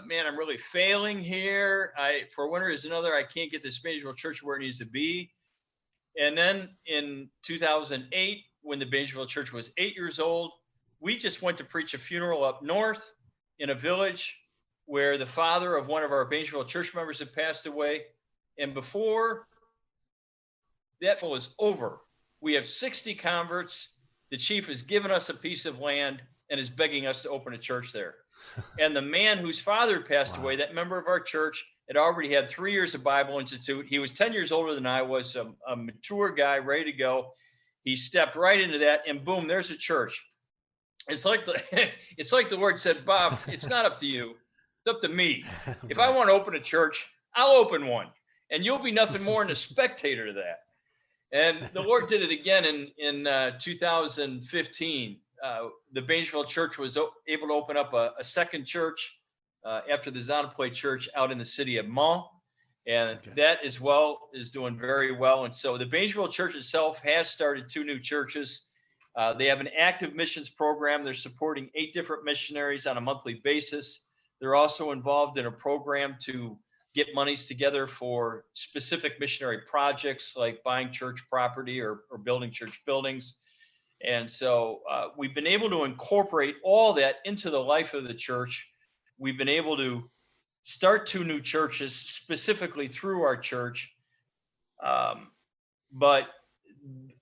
man, I'm really failing here. For one reason or another, I can't get this Bingerville church where it needs to be. And then in 2008, when the Bingerville church was 8 years old, we just went to preach a funeral up north in a village where the father of one of our Bingerville church members had passed away. And before that was over, we have 60 converts. The chief has given us a piece of land and is begging us to open a church there. And the man whose father passed away, that member of our church, had already had 3 years of Bible Institute. He was 10 years older than I was, a mature guy, ready to go. He stepped right into that, and boom, there's a church. It's like the Lord said, Bob, it's not up to you. It's up to me. If I want to open a church, I'll open one. And you'll be nothing more than a spectator to that. And the Lord did it again in 2015. The Bingerville church was able to open up a second church after the Zanapledougou church out in the city of Mach. And that as well is doing very well. And so the Bingerville church itself has started 2 new churches. They have an active missions program. They're supporting 8 different missionaries on a monthly basis. They're also involved in a program to get monies together for specific missionary projects like buying church property or building church buildings. And so we've been able to incorporate all that into the life of the church. We've been able to start 2 new churches specifically through our church. But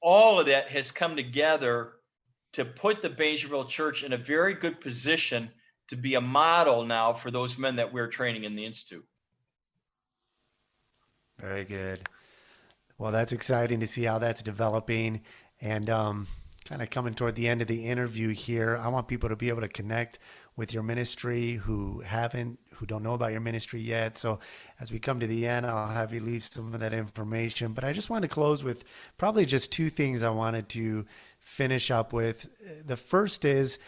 all of that has come together to put the Bingerville church in a very good position to be a model now for those men that we're training in the Institute. Very good. Well, that's exciting to see how that's developing. And kind of coming toward the end of the interview here, I want people to be able to connect with your ministry who don't know about your ministry yet. So as we come to the end, I'll have you leave some of that information. But I just want to close with probably just 2 things I wanted to finish up with. The first is,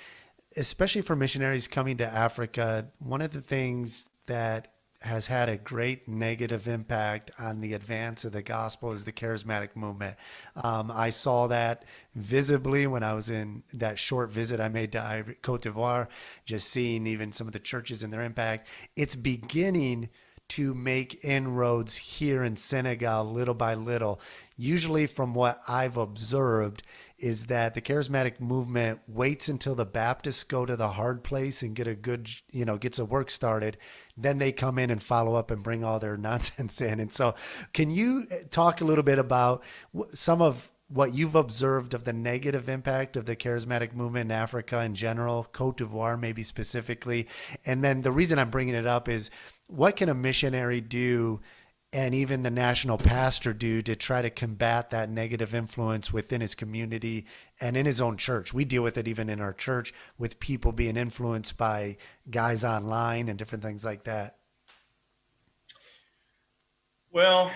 especially for missionaries coming to Africa, one of the things that has had a great negative impact on the advance of the gospel is the charismatic movement. I saw that visibly when I was in that short visit I made to Ivory, Cote d'Ivoire, just seeing even some of the churches and their impact. It's beginning to make inroads here in Senegal little by little. Usually from what I've observed is that the charismatic movement waits until the Baptists go to the hard place and get a good, gets a work started. Then they come in and follow up and bring all their nonsense in. And so can you talk a little bit about some of what you've observed of the negative impact of the charismatic movement in Africa in general, Cote d'Ivoire maybe specifically? And then the reason I'm bringing it up is, what can a missionary do and even the national pastor do to try to combat that negative influence within his community and in his own church? We deal with it even in our church with people being influenced by guys online and different things like that. Well,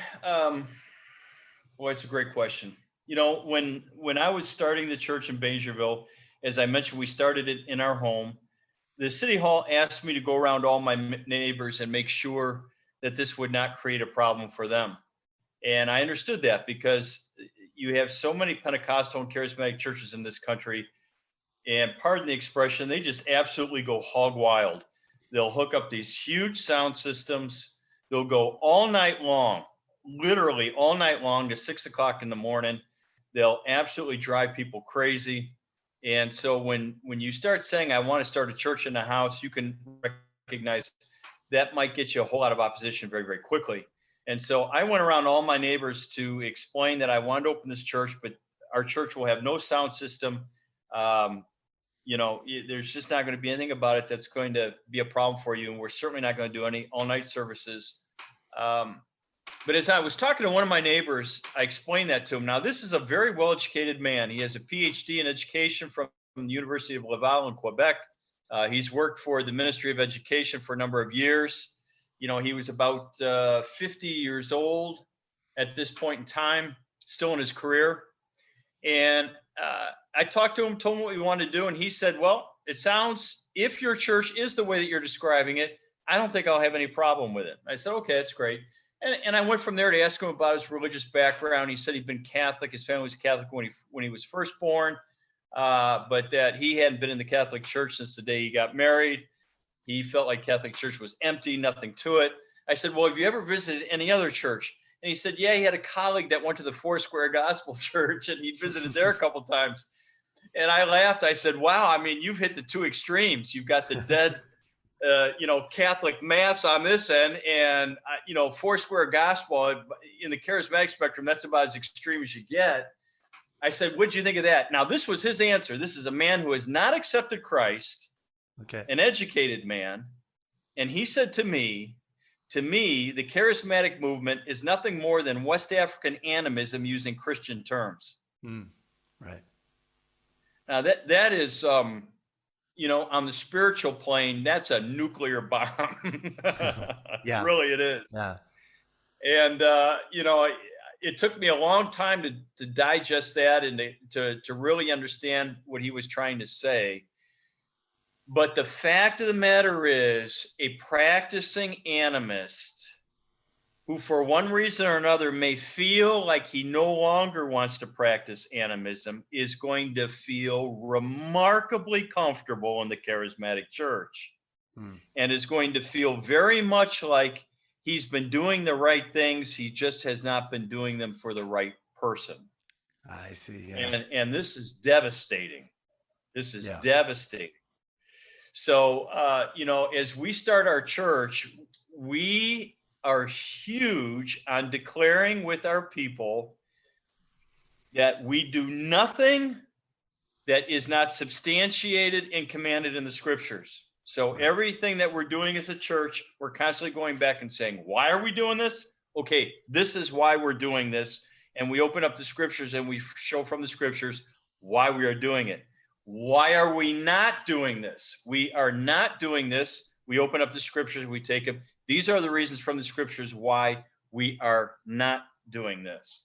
it's a great question. When I was starting the church in Bingerville, as I mentioned, we started it in our home. The city hall asked me to go around all my neighbors and make sure that this would not create a problem for them. And I understood that because you have so many Pentecostal and charismatic churches in this country, and pardon the expression, they just absolutely go hog wild. They'll hook up these huge sound systems. They'll go all night long, literally all night long to 6 o'clock in the morning. They'll absolutely drive people crazy. And so when you start saying, I want to start a church in the house, you can recognize that might get you a whole lot of opposition very, very quickly. And so I went around all my neighbors to explain that I wanted to open this church, but our church will have no sound system. There's just not going to be anything about it that's going to be a problem for you. And we're certainly not going to do any all-night services. But as I was talking to one of my neighbors, I explained that to him. Now, this is a very well-educated man. He has a PhD in education from the University of Laval in Quebec. He's worked for the Ministry of Education for a number of years. He was about 50 years old at this point in time, still in his career. And I talked to him, told him what we wanted to do, and he said, well, it sounds, if your church is the way that you're describing it, I don't think I'll have any problem with it. I said, okay, that's great. And I went from there to ask him about his religious background. He said he'd been Catholic. His family was Catholic when he was first born, but that he hadn't been in the Catholic Church since the day he got married. He felt like Catholic Church was empty, nothing to it. I said, well, have you ever visited any other church? And he said, yeah, he had a colleague that went to the Foursquare Gospel Church, and he visited there a couple times. And I laughed. I said, wow, I mean, you've hit the two extremes. You've got the dead Catholic mass on this end, and Foursquare Gospel in the charismatic spectrum. That's about as extreme as you get. I said, what'd you think of that? Now, this was his answer. This is a man who has not accepted Christ, an educated man, and he said to me, the charismatic movement is nothing more than West African animism using Christian terms. Right. Now that is. On the spiritual plane, that's a nuclear bomb. Yeah. Really, it is. Yeah. And, it took me a long time to digest that and to really understand what he was trying to say. But the fact of the matter is, a practicing animist who for one reason or another may feel like he no longer wants to practice animism is going to feel remarkably comfortable in the charismatic church and is going to feel very much like he's been doing the right things. He just has not been doing them for the right person. I see. Yeah. And this is devastating. This is devastating. So, as we start our church, we are huge on declaring with our people that we do nothing that is not substantiated and commanded in the scriptures. So everything that we're doing as a church, we're constantly going back and saying, why are we doing this? Okay, this is why we're doing this. And we open up the scriptures and we show from the scriptures why we are doing it. Why are we not doing this? We are not doing this. We open up the scriptures, we take them. These are the reasons from the scriptures why we are not doing this.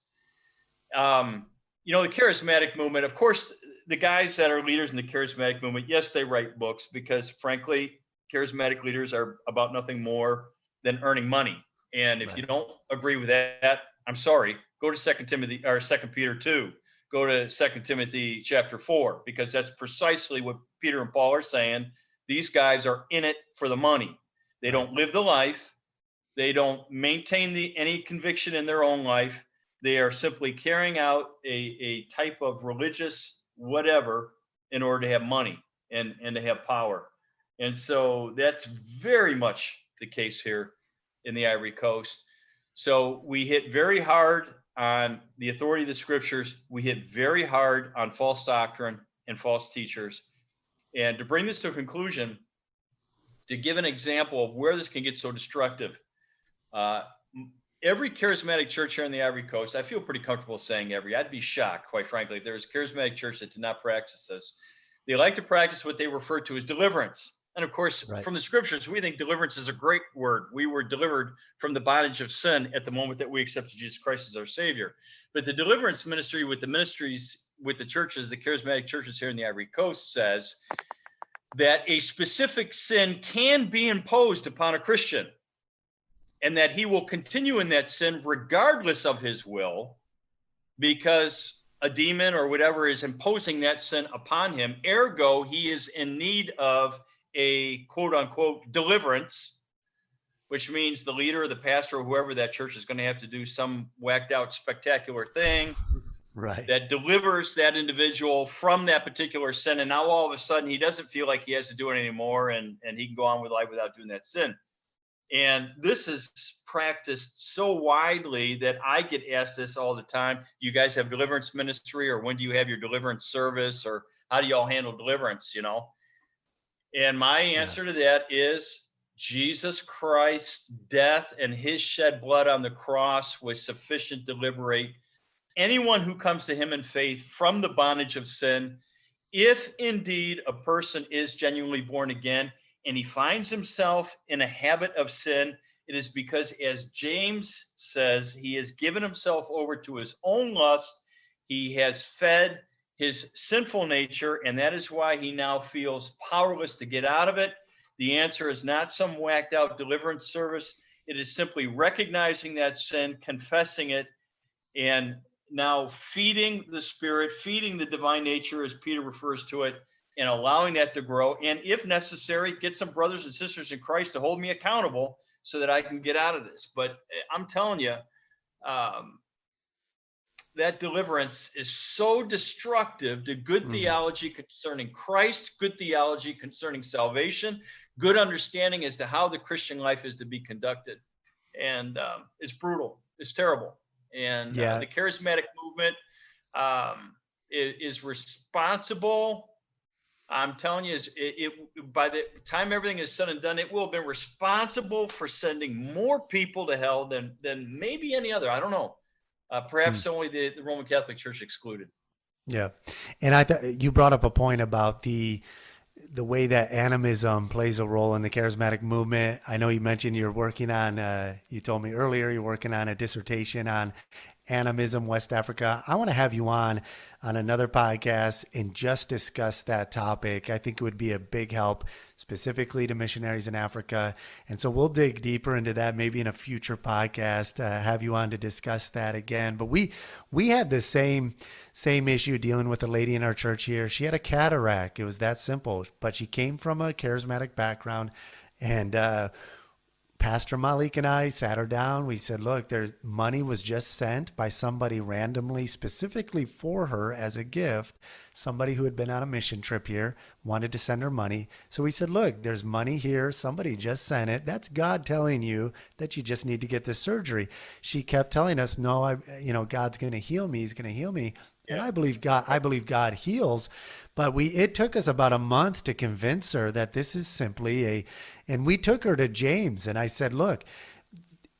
The charismatic movement, of course, the guys that are leaders in the charismatic movement, yes, they write books because, frankly, charismatic leaders are about nothing more than earning money. And if you don't agree with that, I'm sorry, go to 2 Peter 2. Go to 2 Timothy chapter 4, because that's precisely what Peter and Paul are saying. These guys are in it for the money. They don't live the life. They don't maintain any conviction in their own life. They are simply carrying out a type of religious whatever in order to have money and to have power. And so that's very much the case here in the Ivory Coast. So we hit very hard on the authority of the scriptures. We hit very hard on false doctrine and false teachers. And to bring this to a conclusion, to give an example of where this can get so destructive, every charismatic church here in the Ivory Coast, I feel pretty comfortable saying every, I'd be shocked, quite frankly, if there was a charismatic church that did not practice this. They like to practice what they refer to as deliverance. And of course, from the scriptures, we think deliverance is a great word. We were delivered from the bondage of sin at the moment that we accepted Jesus Christ as our Savior. But the deliverance ministry with the ministries, with the churches, the charismatic churches here in the Ivory Coast, says that a specific sin can be imposed upon a Christian, and that he will continue in that sin regardless of his will, because a demon or whatever is imposing that sin upon him. Ergo, he is in need of a quote unquote deliverance, which means the leader or the pastor or whoever that church is going to have to do some whacked out spectacular thing that delivers that individual from that particular sin. And now all of a sudden he doesn't feel like he has to do it anymore, and he can go on with life without doing that sin. And this is practiced so widely that I get asked this all the time. You guys have deliverance ministry, or when do you have your deliverance service, or how do y'all handle deliverance, And my answer to that is Jesus Christ's death and his shed blood on the cross was sufficient to liberate anyone who comes to him in faith from the bondage of sin. If indeed a person is genuinely born again and he finds himself in a habit of sin, it is because, as James says, he has given himself over to his own lust. He has fed his sinful nature, and that is why he now feels powerless to get out of it. The answer is not some whacked out deliverance service. It is simply recognizing that sin, confessing it, and now feeding the Spirit, feeding the divine nature, as Peter refers to it, and allowing that to grow. And if necessary, get some brothers and sisters in Christ to hold me accountable so that I can get out of this. But I'm telling you, that deliverance is so destructive to good theology concerning Christ, good theology concerning salvation, good understanding as to how the Christian life is to be conducted. And it's brutal. It's terrible. And the charismatic movement is responsible. I'm telling you, by the time everything is said and done, it will have been responsible for sending more people to hell than maybe any other. I don't know. Perhaps only the Roman Catholic Church excluded. Yeah. And I thought you brought up a point about the way that animism plays a role in the charismatic movement. I know you mentioned you're working on, you told me earlier, you're working on a dissertation on animism, West Africa. I want to have you on another podcast and just discuss that topic. I think it would be a big help specifically to missionaries in Africa. And so we'll dig deeper into that maybe in a future podcast, have you on to discuss that again. But we had the same issue dealing with a lady in our church here. She had a cataract. It was that simple, but she came from a charismatic background, and Pastor Malik and I sat her down. We said, look, there's money was just sent by somebody randomly, specifically for her as a gift. Somebody who had been on a mission trip here wanted to send her money. So we said, look, there's money here. Somebody just sent it. That's God telling you that you just need to get this surgery. She kept telling us, no, God's going to heal me. He's going to heal me. Yeah. And I believe God heals. But it took us about a month to convince her that this is simply and we took her to James, and I said, look,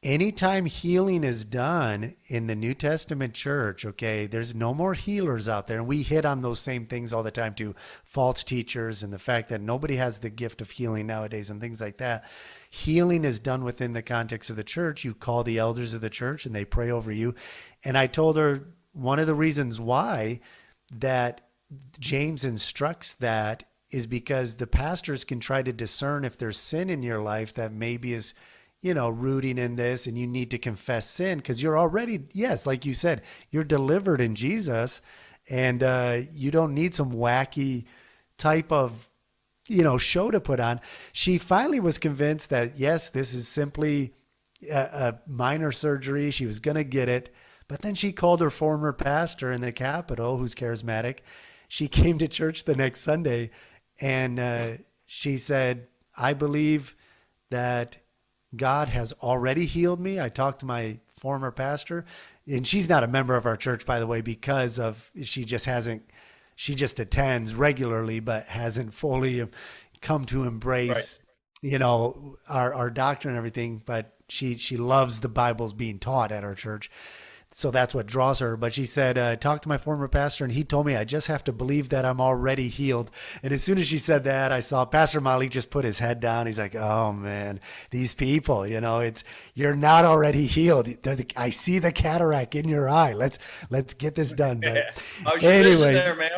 anytime healing is done in the New Testament church, okay, there's no more healers out there. And we hit on those same things all the time too, false teachers and the fact that nobody has the gift of healing nowadays and things like that. Healing is done within the context of the church. You call the elders of the church and they pray over you. And I told her one of the reasons why that James instructs that is because the pastors can try to discern if there's sin in your life that maybe is, rooting in this, and you need to confess sin because you're already, yes, like you said, you're delivered in Jesus, and you don't need some wacky type of, show to put on. She finally was convinced that, yes, this is simply a minor surgery. She was going to get it. But then she called her former pastor in the Capitol, who's charismatic. She came to church the next Sunday, and she said, I believe that God has already healed me. I talked to my former pastor, and she's not a member of our church, by the way, because of she just attends regularly, but hasn't fully come to embrace, our doctrine and everything. But she loves the Bible's being taught at our church. So that's what draws her. But she said, talk to my former pastor, and he told me I just have to believe that I'm already healed. And as soon as she said that, I saw Pastor Malik just put his head down. He's like, oh, man, these people, you're not already healed. I see the cataract in your eye. Let's get this done. But anyways, there, man.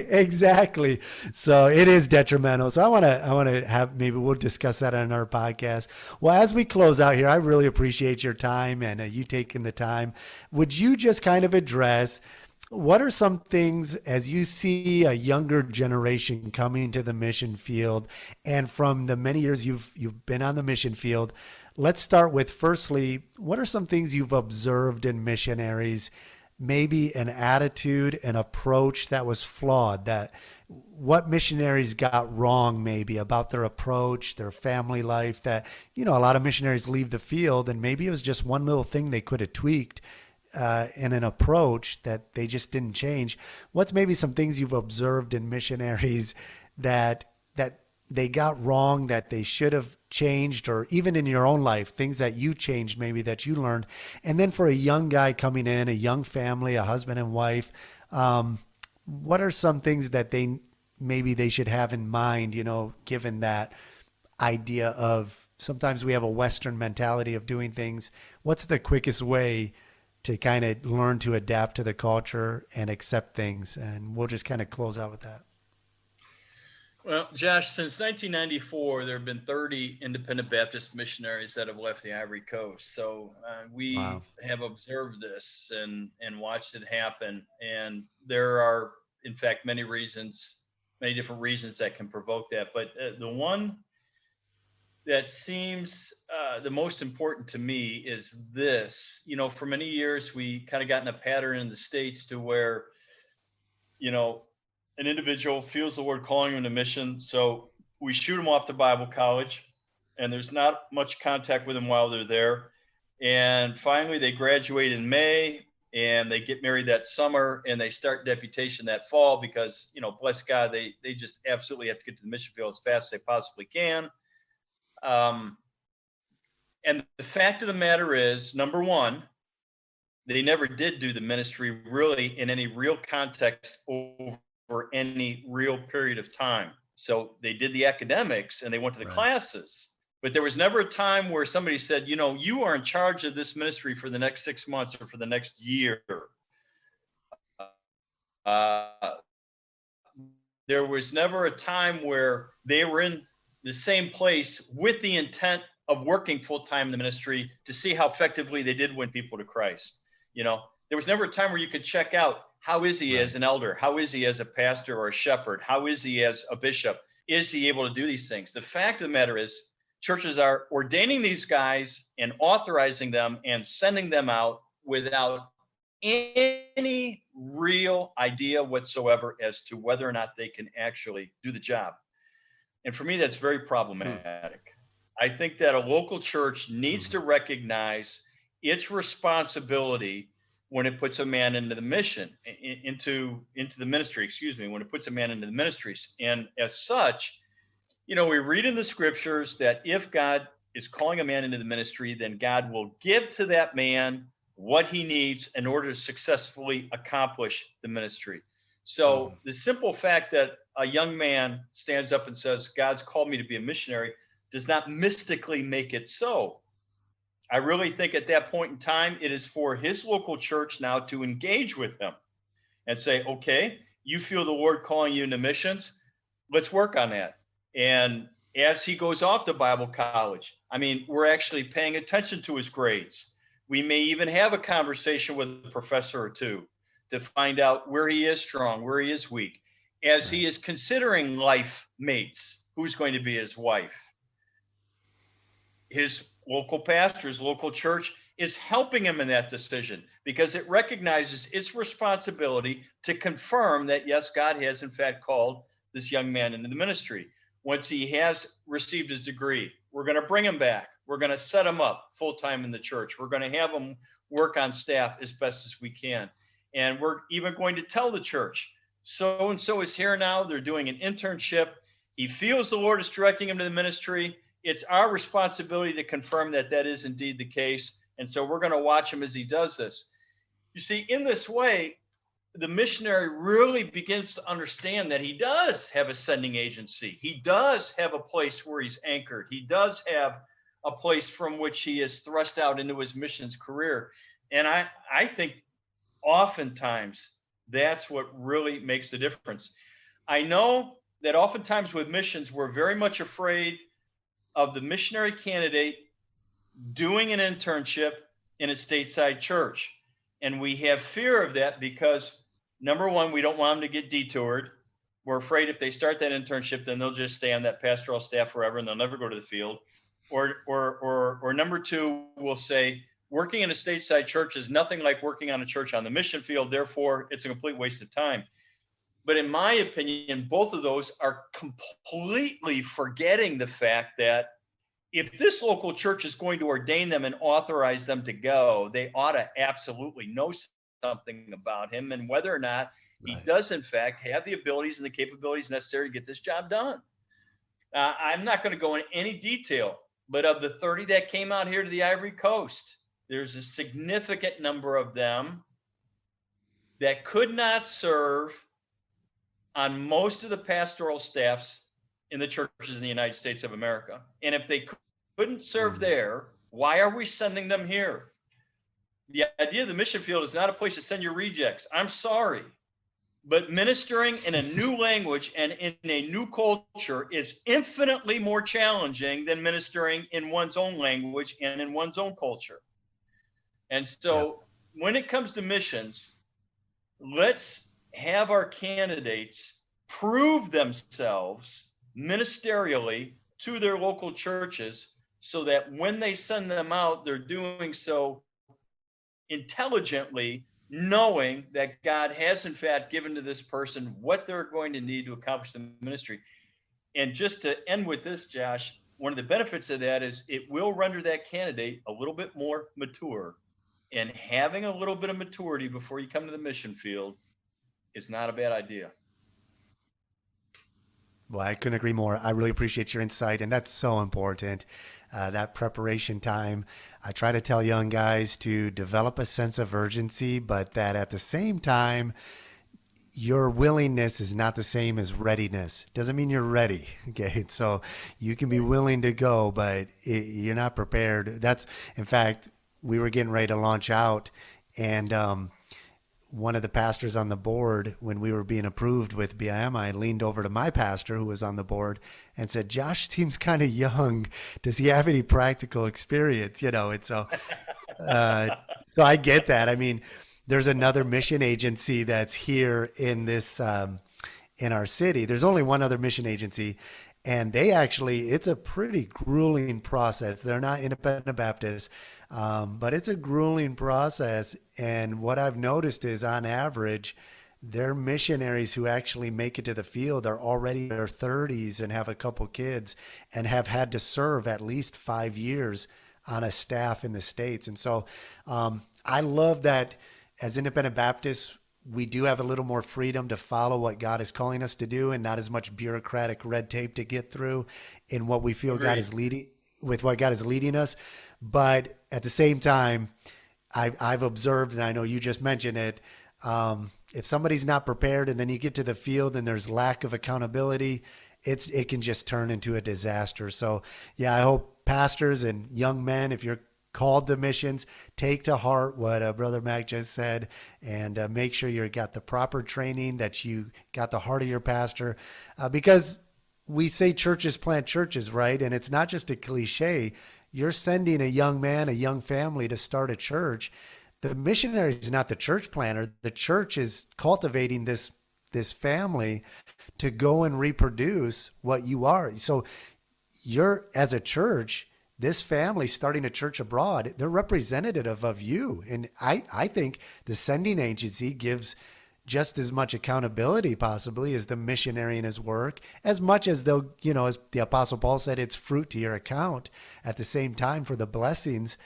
Exactly. So it is detrimental. So I want to have, maybe we'll discuss that on our podcast. Well, as we close out here, I really appreciate your time and you taking the time. Would you just kind of address what are some things as you see a younger generation coming to the mission field, and from the many years you've been on the mission field, let's start with firstly, what are some things you've observed in missionaries, maybe an attitude, an approach that was flawed, that what missionaries got wrong maybe about their approach, their family life, that, a lot of missionaries leave the field and maybe it was just one little thing they could have tweaked in an approach that they just didn't change. What's maybe some things you've observed in missionaries that they got wrong that they should have changed, or even in your own life, things that you changed maybe that you learned? And then for a young guy coming in, a young family, a husband and wife, what are some things that they should have in mind, given that idea of sometimes we have a Western mentality of doing things. What's the quickest way to kind of learn to adapt to the culture and accept things. And we'll just kind of close out with that. Well, Josh, since 1994, there have been 30 independent Baptist missionaries that have left the Ivory Coast. So we Wow. have observed this and watched it happen. And there are, in fact, many different reasons that can provoke that. But the one that seems the most important to me is this. For many years, we kind of got in a pattern in the States to where, an individual feels the Lord calling him to mission. So we shoot them off to Bible college, and there's not much contact with them while they're there. And finally, they graduate in May, and they get married that summer, and they start deputation that fall because, bless God, they just absolutely have to get to the mission field as fast as they possibly can. And the fact of the matter is, number one, they never did do the ministry really in any real context over any real period of time. So they did the academics and they went to the classes, but there was never a time where somebody said, you are in charge of this ministry for the next 6 months or for the next year. There was never a time where they were in the same place with the intent of working full-time in the ministry to see how effectively they did win people to Christ. There was never a time where you could check out, how is he as an elder? How is he as a pastor or a shepherd? How is he as a bishop? Is he able to do these things? The fact of the matter is, churches are ordaining these guys and authorizing them and sending them out without any real idea whatsoever as to whether or not they can actually do the job. And for me, that's very problematic. I think that a local church needs to recognize its responsibility when it puts a man into the mission, into the ministry, when it puts a man into the ministries. And as such, we read in the scriptures that if God is calling a man into the ministry, then God will give to that man what he needs in order to successfully accomplish the ministry. So the simple fact that a young man stands up and says, God's called me to be a missionary, does not mystically make it so. I really think at that point in time, it is for his local church now to engage with him and say, okay, you feel the Lord calling you into missions, let's work on that. And as he goes off to Bible college, we're actually paying attention to his grades. We may even have a conversation with a professor or two to find out where he is strong, where he is weak. As he is considering life mates, who's going to be his wife, his local pastor, his local church is helping him in that decision because it recognizes its responsibility to confirm that, yes, God has in fact called this young man into the ministry. Once he has received his degree, we're going to bring him back. We're going to set him up full-time in the church. We're going to have him work on staff as best as we can. And we're even going to tell the church, so-and-so is here now. They're doing an internship. He feels the Lord is directing him to the ministry. It's our responsibility to confirm that that is indeed the case. And so we're going to watch him as he does this. You see, in this way, the missionary really begins to understand that he does have a sending agency. He does have a place where he's anchored. He does have a place from which he is thrust out into his missions career. And I think oftentimes that's what really makes the difference. I know that oftentimes with missions, we're very much afraid of the missionary candidate doing an internship in a stateside church. And we have fear of that because, number one, we don't want them to get detoured. We're afraid if they start that internship, then they'll just stay on that pastoral staff forever and they'll never go to the field. Or number two, we'll say, working in a stateside church is nothing like working on a church on the mission field. Therefore, it's a complete waste of time. But in my opinion, both of those are completely forgetting the fact that if this local church is going to ordain them and authorize them to go, they ought to absolutely know something about him and whether or not he does, in fact, have the abilities and the capabilities necessary to get this job done. I'm not going to go into any detail, but of the 30 that came out here to the Ivory Coast, there's a significant number of them that could not serve on most of the pastoral staffs in the churches in the United States of America. And if they couldn't serve there, why are we sending them here? the idea of the mission field is not a place to send your rejects. I'm sorry. But ministering in a new language and in a new culture is infinitely more challenging than ministering in one's own language and in one's own culture. And so when it comes to missions, let's have our candidates prove themselves ministerially to their local churches so that when they send them out, they're doing so intelligently, knowing that God has in fact given to this person what they're going to need to accomplish the ministry. And just to end with this, Josh, one of the benefits of that is it will render that candidate a little bit more mature. And having a little bit of maturity before you come to the mission field is not a bad idea. Well, I couldn't agree more. I really appreciate your insight, and that's so important. That preparation time. I try to tell young guys to develop a sense of urgency, but that at the same time, your willingness is not the same as readiness. Doesn't mean you're ready. Okay. So you can be willing to go, but you're not prepared. That's, in fact, we were getting ready to launch out, and one of the pastors on the board, when we were being approved with BIM, I leaned over to my pastor who was on the board and said, Josh seems kind of young. Does he have any practical experience? And so, so I get that. I mean, there's another mission agency that's here in this, in our city. There's only one other mission agency, and they actually, it's a pretty grueling process. They're not independent Baptists. But it's a grueling process. And what I've noticed is on average, their missionaries who actually make it to the field are already in their 30s and have a couple kids and have had to serve at least 5 years on a staff in the States. And so I love that as independent Baptists, we do have a little more freedom to follow what God is calling us to do and not as much bureaucratic red tape to get through in what we feel God is leading with what God is leading us. But at the same time, I've observed, and I know you just mentioned it, if somebody's not prepared and then you get to the field and there's lack of accountability, it can just turn into a disaster. So yeah, I hope pastors and young men, if you're called to missions, take to heart what Brother Mac just said, and make sure you got the proper training, that you got the heart of your pastor, because we say churches plant churches, right? And it's not just a cliche. You're sending a young man, a young family to start a church. The missionary is not the church planter. The church is cultivating this family to go and reproduce what you are. So you're, as a church, this family starting a church abroad, they're representative of you. And I think the sending agency gives just as much accountability possibly as the missionary in his work, as much as they'll, as the Apostle Paul said, it's fruit to your account at the same time for the blessings.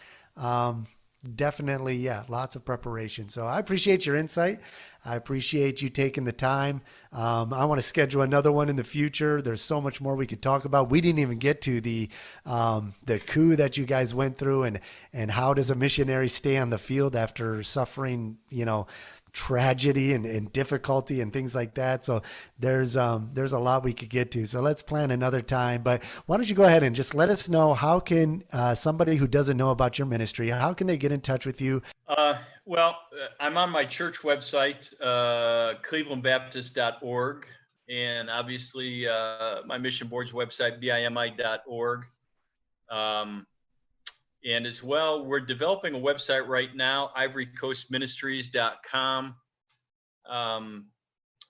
Definitely. Yeah. Lots of preparation. So I appreciate your insight. I appreciate you taking the time. I want to schedule another one in the future. There's so much more we could talk about. We didn't even get to the coup that you guys went through, and how does a missionary stay on the field after suffering, tragedy and difficulty and things like that. So there's a lot we could get to. So let's plan another time. But why don't you go ahead and just let us know, how can somebody who doesn't know about your ministry, how can they get in touch with you? Well, I'm on my church website, clevelandbaptist.org, and obviously my mission board's website, bimi.org. And as well, we're developing a website right now, ivorycoastministries.com.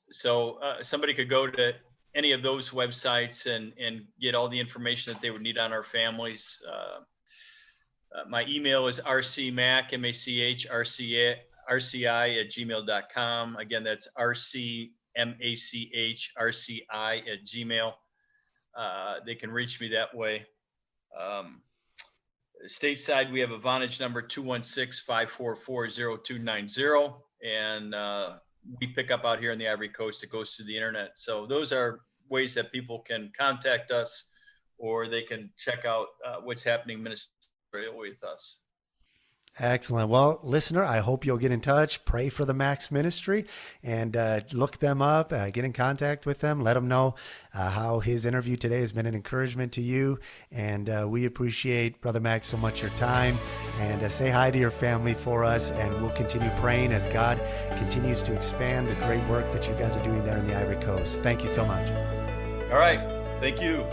So somebody could go to any of those websites and get all the information that they would need on our families. My email is rcmach, M-A-C-H, RCI at gmail.com. Again, that's RCMACH, RCI at gmail. They can reach me that way. Stateside, we have a Vonage number 216-544-0290, and we pick up out here on the Ivory Coast. It goes through the internet. So those are ways that people can contact us, or they can check out what's happening ministerially with us. Excellent. Well, listener, I hope you'll get in touch, pray for the Mach's ministry, and look them up, get in contact with them, let them know how his interview today has been an encouragement to you. And we appreciate, Brother Mach, so much your time. And say hi to your family for us, and we'll continue praying as God continues to expand the great work that you guys are doing there in the Ivory Coast. Thank you so much. All right. Thank you.